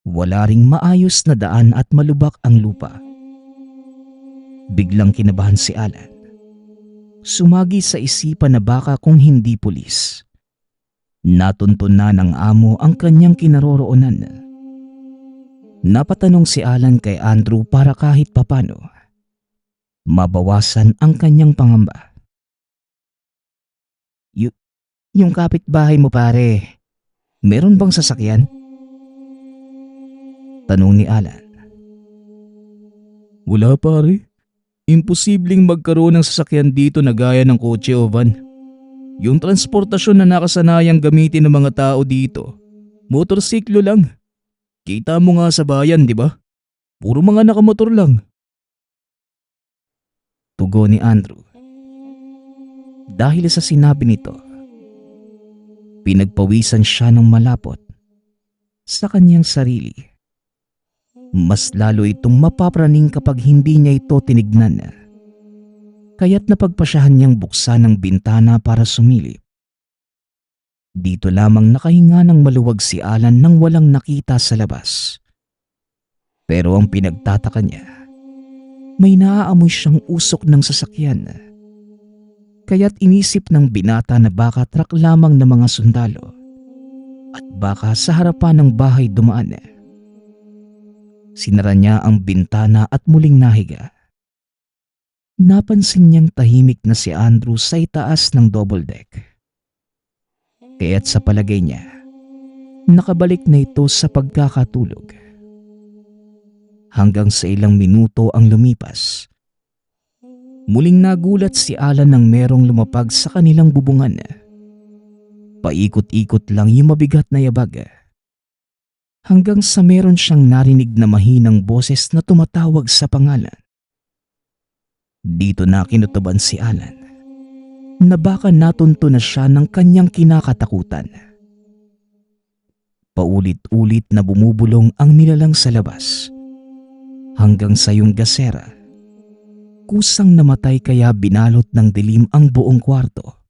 Wala ring maayos na daan at malubak ang lupa. Biglang kinabahan si Alan. Sumagi sa isipan na baka kung hindi pulis. Natuntun na ng amo ang kanyang kinaroroonan. Napatanong si Alan kay Andrew para kahit papano mabawasan ang kanyang pangamba. Yung kapitbahay mo pare, meron bang sasakyan? Tanong ni Alan. Wala pare. Imposibleng magkaroon ng sasakyan dito na gaya ng kotse o van. Yung transportasyon na nakasanayang gamitin ng mga tao dito, motorsiklo lang. Kita mo nga sa bayan, di ba? Puro mga nakamotor lang. Tugon ni Andrew. Dahil sa sinabi nito, pinagpawisan siya ng malapot sa kanyang sarili. Mas lalo itong mapapraning kapag hindi niya ito tinignan. Kaya't napagpasyahan niyang buksan ang bintana para sumilip. Dito lamang nakahinga ng maluwag si Alan nang walang nakita sa labas. Pero ang pinagtataka niya, may naaamoy siyang usok ng sasakyan. Kaya't inisip ng binata na baka truck lamang ng mga sundalo at baka sa harapan ng bahay dumaan. Sinara niya ang bintana at muling nahiga. Napansin niyang tahimik na si Andrew sa itaas ng double deck. Kaya't sa palagay niya, nakabalik na ito sa pagkakatulog. Hanggang sa ilang minuto ang lumipas, muling nagulat si Alan nang merong lumapag sa kanilang bubungan. Paikot-ikot lang yung mabigat na yabag. Hanggang sa meron siyang narinig na mahinang boses na tumatawag sa pangalan. Dito na kinutuban si Alan na baka natunto na siya ng kanyang kinakatakutan. Paulit-ulit na bumubulong ang nilalang sa labas hanggang sa yung gasera. Kusang namatay kaya binalot ng dilim ang buong kwarto.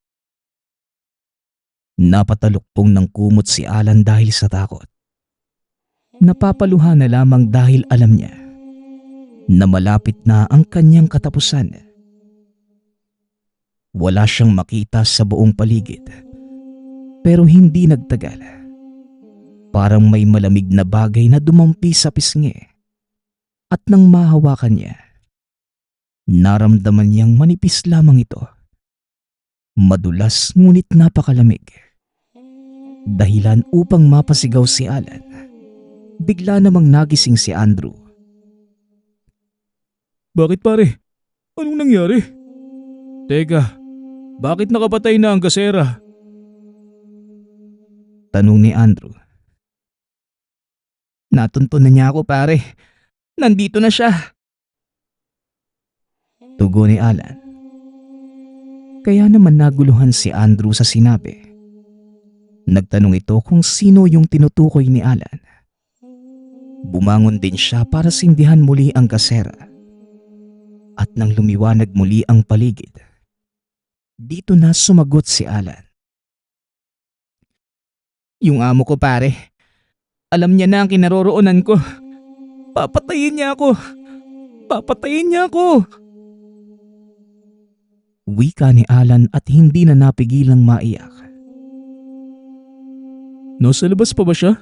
Napatalukpong ng kumot si Alan dahil sa takot. Napapaluha na lamang dahil alam niya na malapit na ang kanyang katapusan. Wala siyang makita sa buong paligid. Pero hindi nagtagal. Parang may malamig na bagay na dumampi sa pisngi. At nang mahawakan niya, naramdaman niyang manipis lamang ito. Madulas ngunit napakalamig. Dahilan upang mapasigaw si Alan. Bigla namang nagising si Andrew. Bakit pare? Anong nangyari? Teka, bakit nakapatay na ang gasera? Tanong ni Andrew. Natunto na niya ako pare. Nandito na siya. Tugon ni Alan. Kaya naman naguluhan si Andrew sa sinabi. Nagtanong ito kung sino yung tinutukoy ni Alan. Bumangon din siya para sindihan muli ang kasera. At nang lumiwanag muli ang paligid, dito na sumagot si Alan. Yung amo ko pare, alam niya na ang kinaroroonan ko. Papatayin niya ako. Papatayin niya ako. Wika ni Alan at hindi na napigilang maiyak. Nasa labas pa ba siya?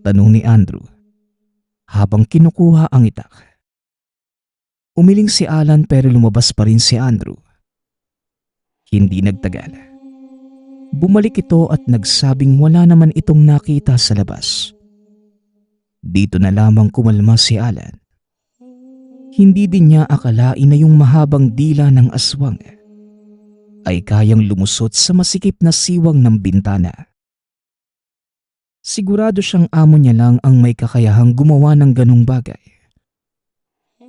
Tanong ni Andrew habang kinukuha ang itak. Umiling si Alan pero lumabas pa rin si Andrew. Hindi nagtagal. Bumalik ito at nagsabing wala naman itong nakita sa labas. Dito na lamang kumalma si Alan. Hindi din niya akalain na yung mahabang dila ng aswang ay kayang lumusot sa masikip na siwang ng bintana. Sigurado siyang amo niya lang ang may kakayahang gumawa ng ganong bagay.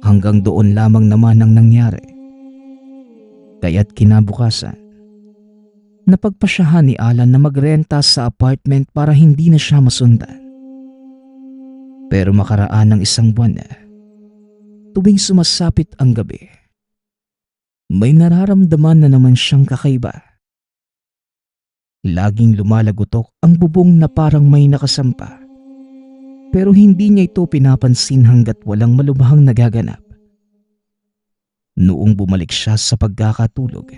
Hanggang doon lamang naman ang nangyari. Kaya't kinabukasan, napagpasyahan ni Alan na magrenta sa apartment para hindi na siya masundan. Pero makaraan ng isang buwan na, tuwing sumasapit ang gabi, may nararamdaman na naman siyang kakaiba. Laging lumalagotok ang bubong na parang may nakasampa. Pero hindi niya ito pinapansin hanggat walang malubhang nagaganap. Noong bumalik siya sa pagkakatulog,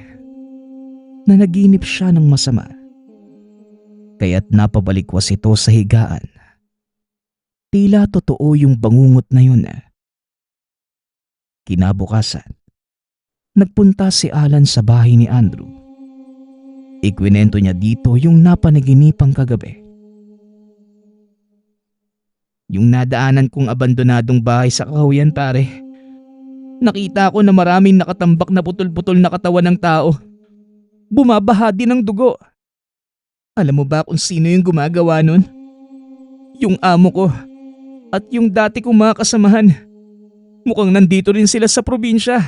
nanaginip siya ng masama. Kaya't napabalikwas ito sa higaan. Tila totoo yung bangungot na yun. Kinabukasan, nagpunta si Alan sa bahay ni Andrew. Ikwinento niya dito yung napanaginipang kagabi. Yung nadaanan kong abandonadong bahay sa Kahuyan, pare. Nakita ko na maraming nakatambak na putol-putol na katawan ng tao. Bumabaha din ng dugo. Alam mo ba kung sino yung gumagawa nun? Yung amo ko at yung dati kong mga kasamahan. Mukhang nandito rin sila sa probinsya.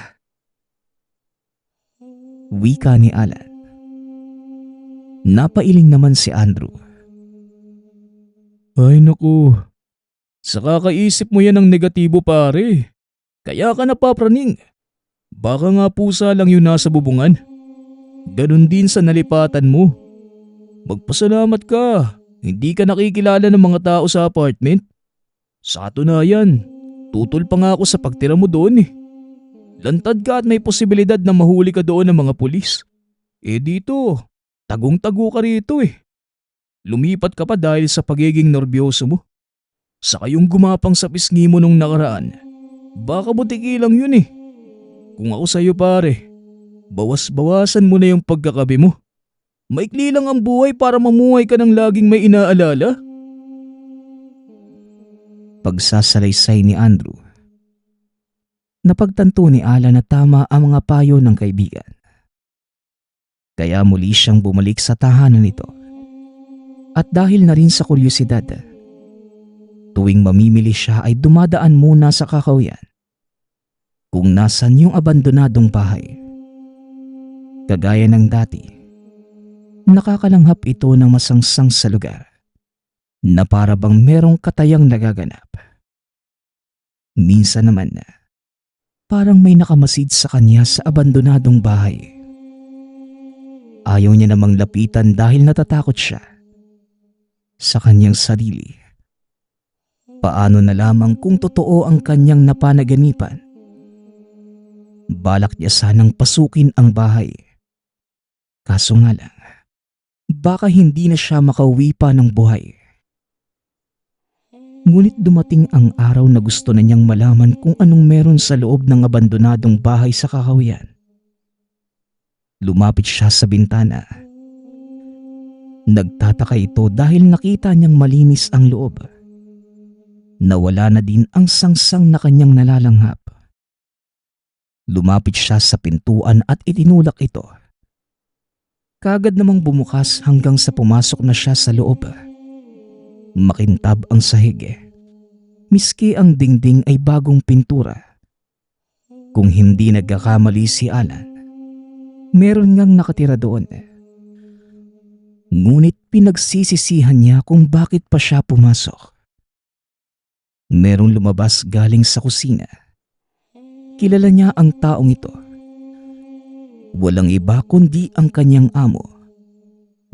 Wika ni Alan. Napailing naman si Andrew. Ay naku, sa kakaisip mo yan ng negatibo pare. Kaya ka napapraning. Baka nga pusa lang yung nasa bubungan. Ganon din sa nalipatan mo. Magpasalamat ka. Hindi ka nakikilala ng mga tao sa apartment. Sa katunayan, tutol pa nga ako sa pagtira mo doon eh. Lantad ka at may posibilidad na mahuli ka doon ng mga pulis. Dito, tagong-tago ka rito eh. Lumipat ka pa dahil sa pagiging nerbyoso mo. Saka yung gumapang sa pisngi mo nung nakaraan. Baka butiki lang yun eh. Kung ako sa'yo pare, bawas-bawasan mo na yung pagkakabi mo. Maikli lang ang buhay para mamuhay ka ng laging may inaalala. Pagsasalaysay ni Andrew, napagtanto ni Alan na tama ang mga payo ng kaibigan. Kaya muli siyang bumalik sa tahanan nito. At dahil na rin sa kuryosidad, tuwing mamimili siya ay dumadaan muna sa Kakahuyan kung nasan yung abandonadong bahay. Kagaya ng dati, nakakalanghap ito ng masangsang sa lugar na para bang merong katayang nagaganap. Minsan naman parang may nakamasid sa kanya sa abandonadong bahay. Ayaw niya namang lapitan dahil natatakot siya sa kanyang sarili. Paano na lamang kung totoo ang kanyang napanaganipan? Balak niya sanang pasukin ang bahay. Kaso nga lang, baka hindi na siya makauwi pa ng buhay. Ngunit dumating ang araw na gusto na niyang malaman kung anong meron sa loob ng abandonadong bahay sa Kakahuyan. Lumapit siya sa bintana. Nagtataka ito dahil nakita niyang malinis ang loob. Nawala na din ang sangsang na kanyang nalalanghap. Lumapit siya sa pintuan at itinulak ito. Kaagad namang bumukas hanggang sa pumasok na siya sa loob. Makintab ang sahig. Miski ang dingding ay bagong pintura. Kung hindi nagkakamali si Alan, meron ngang nakatira doon. Ngunit pinagsisisihan niya kung bakit pa siya pumasok. Merong lumabas galing sa kusina. Kilala niya ang taong ito. Walang iba kundi ang kanyang amo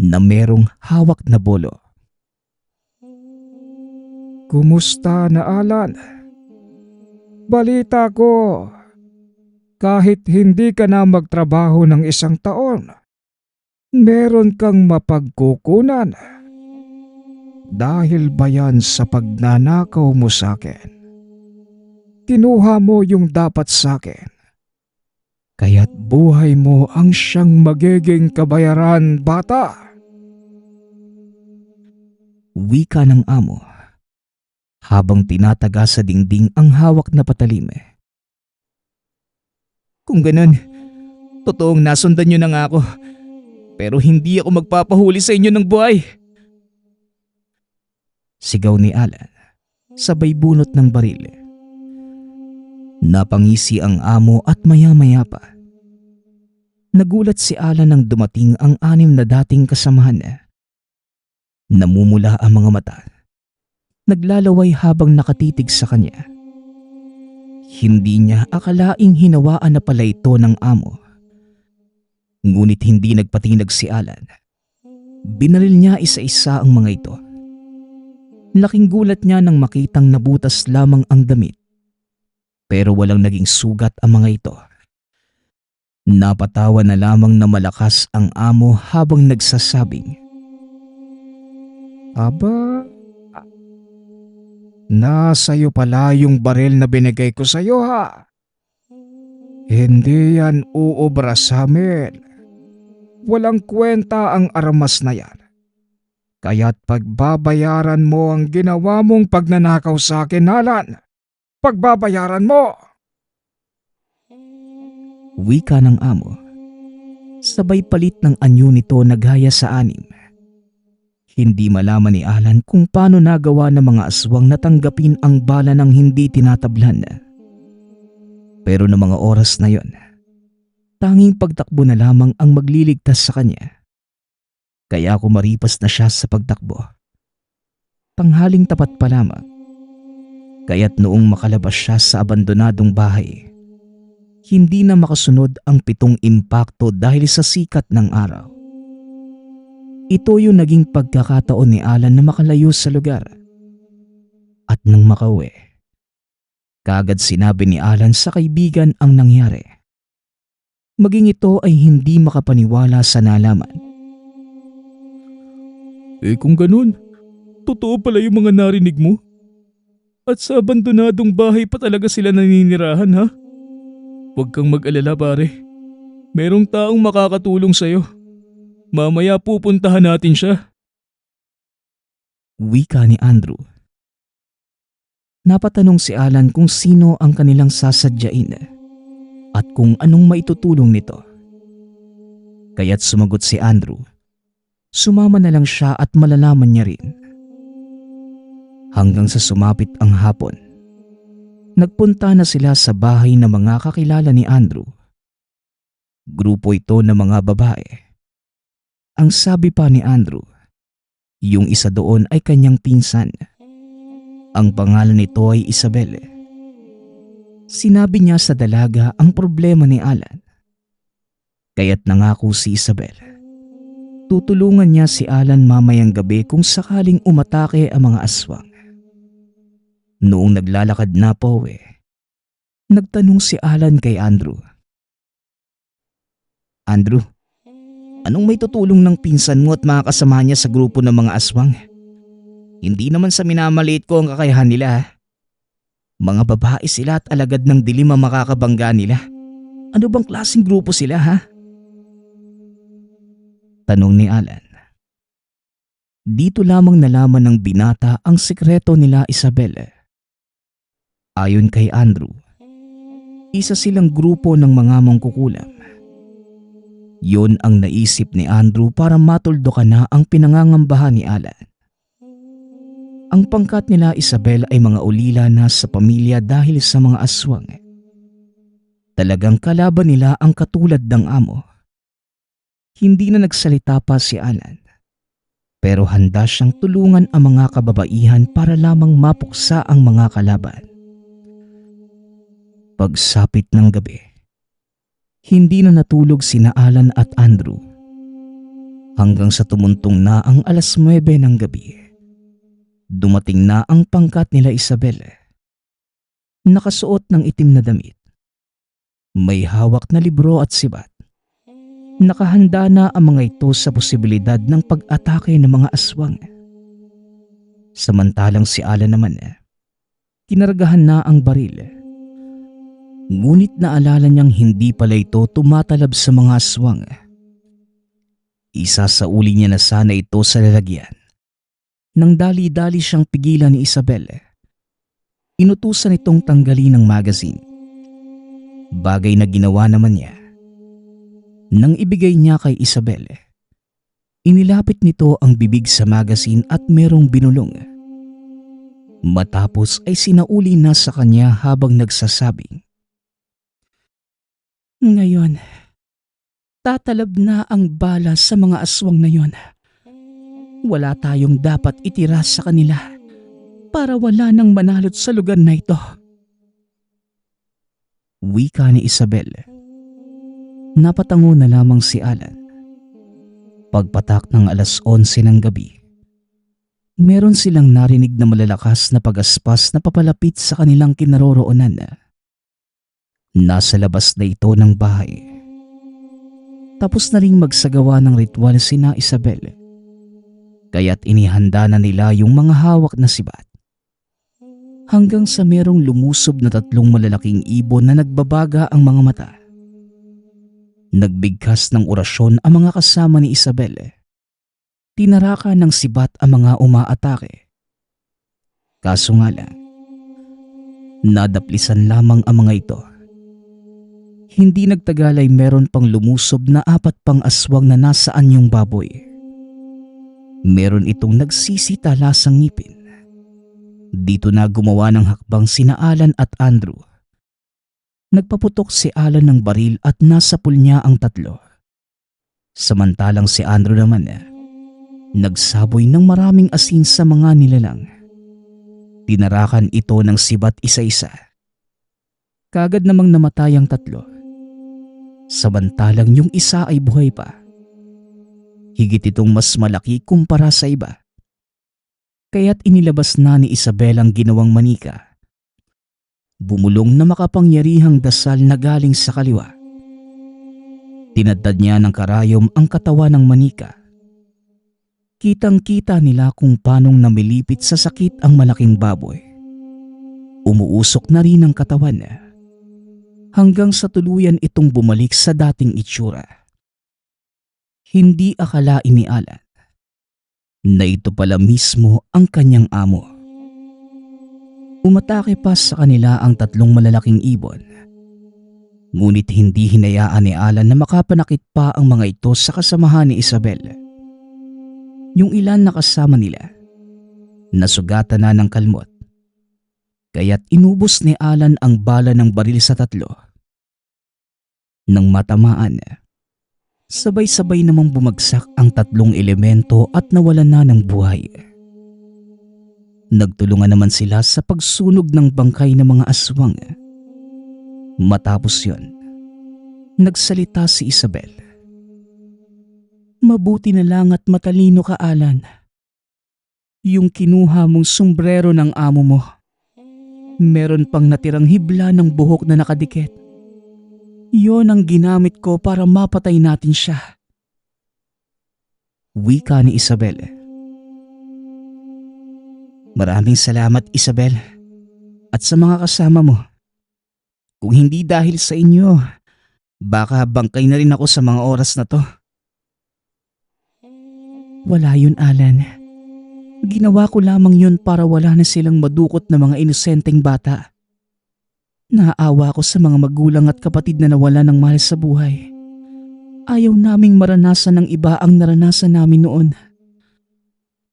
na merong hawak na bolo. Kumusta na Alan? Balita ko, kahit hindi ka na magtrabaho ng 1 taon, meron kang mapagkukunan. Dahil ba yan sa pagnanakaw mo sa akin? Kinuha mo yung dapat sa akin. Kaya't buhay mo ang siyang magiging kabayaran, bata. Wika ng amo habang tinataga sa dingding ang hawak na patalim. Kung ganun, totoong nasundan niyo na nga ako. Pero hindi ako magpapahuli sa inyo ng buhay. Sigaw ni Alan, sabay bunot ng baril. Napangisi ang amo at maya-maya pa. Nagulat si Alan nang dumating ang 6 na dating kasamahan. Namumula ang mga mata. Naglalaway habang nakatitig sa kanya. Hindi niya akalaing hinawaan na pala ito ng amo. Ngunit hindi nagpatinag si Alan. Binaril niya isa-isa ang mga ito. Laking gulat niya nang makitang nabutas lamang ang damit. Pero walang naging sugat ang mga ito. Napatawa na lamang na malakas ang amo habang nagsasabing, Aba, nasa'yo pala yung baril na binigay ko sa'yo ha. Hindi yan uubra sa amin. Walang kwenta ang armas na yan. Kaya't pagbabayaran mo ang ginawa mong pagnanakaw sa akin, Alan. Pagbabayaran mo! wika ng amo. Sabay palit ng anyo nito na gaya sa anim. Hindi malaman ni Alan kung paano nagawa ng mga aswang na tanggapin ang bala ng hindi tinatablan. Pero ng mga oras na yon, tanging pagtakbo na lamang ang magliligtas sa kanya. Kaya kumaripas na siya sa pagtakbo. Tanghaling tapat pa lamang. Kaya't noong makalabas siya sa abandonadong bahay, hindi na makasunod ang 7 impakto dahil sa sikat ng araw. Ito yung naging pagkakataon ni Alan na makalayo sa lugar. At nang makauwi, kaagad sinabi ni Alan sa kaibigan ang nangyari. Maging ito ay hindi makapaniwala sa nalaman. Kung ganun, totoo pala yung mga narinig mo? At sa abandonadong bahay pa talaga sila naninirahan ha? Huwag kang mag-alala pare. Merong taong makakatulong sa'yo. Mamaya pupuntahan natin siya. Wika ni Andrew. Napatanong si Alan kung sino ang kanilang sasadyain at kung anong maitutulong nito. Kaya't sumagot si Andrew. Sumama na lang siya at malalaman niya rin. Hanggang sa sumapit ang hapon, nagpunta na sila sa bahay ng mga kakilala ni Andrew. Grupo ito ng mga babae. Ang sabi pa ni Andrew, yung isa doon ay kanyang pinsan. Ang pangalan nito ay Isabel. Sinabi niya sa dalaga ang problema ni Alan. Kaya't nangako si Isabel. Tutulungan niya si Alan mamayang gabi kung sakaling umatake ang mga aswang. Noong naglalakad na pauwi, nagtanong si Alan kay Andrew. Andrew, anong may tutulong ng pinsan mo at mga kasama niya sa grupo ng mga aswang? Hindi naman sa minamaliit ko ang kakayahan nila. Mga babae sila at alagad ng dilim ang makakabangga nila. Ano bang klaseng grupo sila ha? Tanong ni Alan. Dito lamang nalaman ng binata ang sikreto nila Isabel. Ayon kay Andrew, isa silang grupo ng mga mangkukulam. Yun ang naisip ni Andrew para matuldukan na ang pinangangambahan ni Alan. Ang pangkat nila Isabel ay mga ulila na sa pamilya dahil sa mga aswang. Talagang kalaban nila ang katulad ng amo. Hindi na nagsalita pa si Alan. Pero handa siyang tulungan ang mga kababaihan para lamang mapuksa ang mga kalaban. Pagsapit ng gabi, hindi na natulog sina Alan at Andrew. Hanggang sa tumuntong na ang 9:00 ng gabi, dumating na ang pangkat nila Isabel. Nakasuot ng itim na damit. May hawak na libro at sibat. Nakahanda na ang mga ito sa posibilidad ng pag-atake ng mga aswang. Samantalang si Alan naman, kinargahan na ang baril. Ngunit naalala niyang hindi pala ito tumatalab sa mga aswang. Isasauli niya na sana ito sa lalagyan. Nang dali-dali siyang pigilan ni Isabel, inutusan itong tanggalin ang magazine. Bagay na ginawa naman niya. Nang ibigay niya kay Isabel, inilapit nito ang bibig sa magazine at merong binulong. Matapos ay sinauli na sa kanya habang nagsasabing, "Ngayon, tatalab na ang bala sa mga aswang na yon. Wala tayong dapat itira sa kanila para wala nang manalot sa lugar na ito." Wika ni Isabel. Napatango na lamang si Alan. Pagpatak ng 11:00 ng gabi, meron silang narinig na malalakas na pagaspas na papalapit sa kanilang kinaroroonan. Nasa labas na ito ng bahay. Tapos na ring magsagawa ng ritual sina Isabel. Kaya't inihanda na nila yung mga hawak na sibat. Hanggang sa merong lumusob na 3 malalaking ibon na nagbabaga ang mga mata. Nagbigkas ng orasyon ang mga kasama ni Isabel. Tinarakan ng sibat ang mga umaatake. Kaso nga lang, nadaplisan lamang ang mga ito. Hindi nagtagal ay meron pang lumusob na 4 pang aswang na nasa anyong baboy. Meron itong nagsisitalasang ngipin. Dito na gumawa ng hakbang sina Alan at Andrew. Nagpaputok si Alan ng baril at nasapul niya ang 3. Samantalang si Andrew naman nagsaboy ng maraming asin sa mga nilalang. Tinarakan ito ng sibat isa-isa. Kagad namang namatay ang 3. Samantalang yung isa ay buhay pa. Higit itong mas malaki kumpara sa iba. Kaya't inilabas na ni Isabel ang ginawang manika. Bumulong na makapangyarihang dasal na galing sa kaliwa. Tinadtad niya ng karayom ang katawan ng manika. Kitang-kita nila kung paanong namilipit sa sakit ang malaking baboy. Umuusok na rin ang katawan hanggang sa tuluyan itong bumalik sa dating itsura. Hindi akalain ni Alan na ito pala mismo ang kanyang amo. Umatake pa sa kanila ang 3 malalaking ibon. Ngunit hindi hinayaan ni Alan na makapanakit pa ang mga ito sa kasamahan ni Isabel. Yung ilan na kasama nila, nasugatan na ng kalmot. Kaya't inubos ni Alan ang bala ng baril sa 3. Nang matamaan, sabay-sabay namang bumagsak ang 3 elemento at nawalan na ng buhay. Nagtulungan naman sila sa pagsunog ng bangkay ng mga aswang. Matapos yon, nagsalita si Isabel. Mabuti na lang at matalino ka, Alan. Yung kinuha mong sombrero ng amo mo, meron pang natirang hibla ng buhok na nakadikit. Yon ang ginamit ko para mapatay natin siya. Wika ni Isabel. Maraming salamat, Isabel, at sa mga kasama mo. Kung hindi dahil sa inyo, baka bangkay na rin ako sa mga oras na to. Wala yun, Alan. Ginawa ko lamang yun para wala na silang madukot na mga inosenteng bata. Naaawa ko sa mga magulang at kapatid na nawala ng mahal sa buhay. Ayaw naming maranasan ng iba ang naranasan namin noon.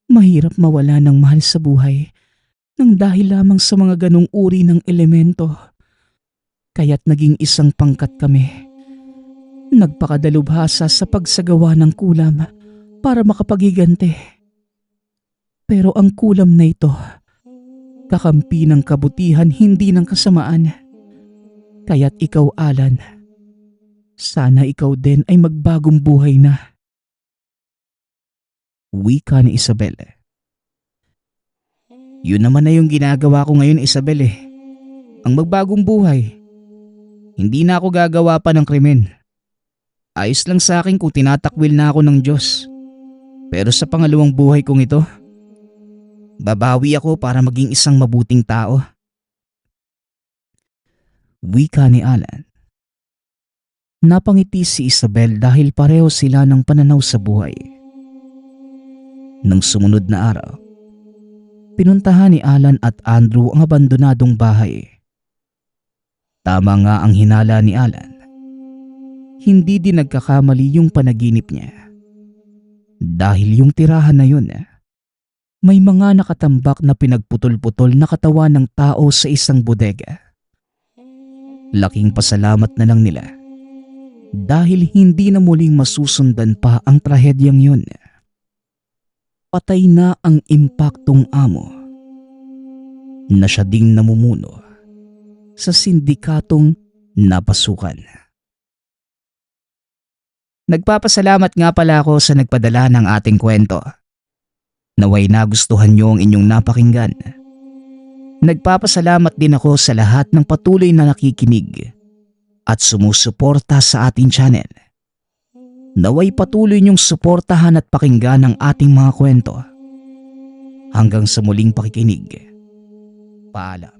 Mahirap mawala ng mahal sa buhay nang dahil lamang sa mga ganong uri ng elemento. Kaya't naging isang pangkat kami. Nagpakadalubhasa sa pagsagawa ng kulam para makapagigante. Pero ang kulam na ito, kakampi ng kabutihan, hindi ng kasamaan. Kaya't ikaw, Alan, sana ikaw din ay magbagong buhay na. Wika ni Isabel. Yun naman na yung ginagawa ko ngayon, Isabel Ang magbagong buhay. Hindi na ako gagawa pa ng krimen. Ayos lang sa akin kung tinatakwil na ako ng Diyos. Pero sa pangalawang buhay kong ito, babawi ako para maging isang mabuting tao. Wika ni Alan. Napangiti si Isabel dahil pareho sila ng pananaw sa buhay. Nang sumunod na araw, pinuntahan ni Alan at Andrew ang abandonadong bahay. Tama nga ang hinala ni Alan. Hindi din nagkakamali yung panaginip niya. Dahil yung tirahan na yun, may mga nakatambak na pinagputol-putol na katawan ng tao sa isang bodega. Laking pasalamat na lang nila dahil hindi na muling masusundan pa ang trahedyang yun. Patay na ang impaktong amo na siya ding namumuno sa sindikatong napasukan. Nagpapasalamat nga pala ako sa nagpadala ng ating kwento. Naway nagustuhan niyo ang inyong napakinggan. Nagpapasalamat din ako sa lahat ng patuloy na nakikinig at sumusuporta sa ating channel. Naway patuloy niyong suportahan at pakinggan ang ating mga kwento. Hanggang sa muling pakikinig. Paalam.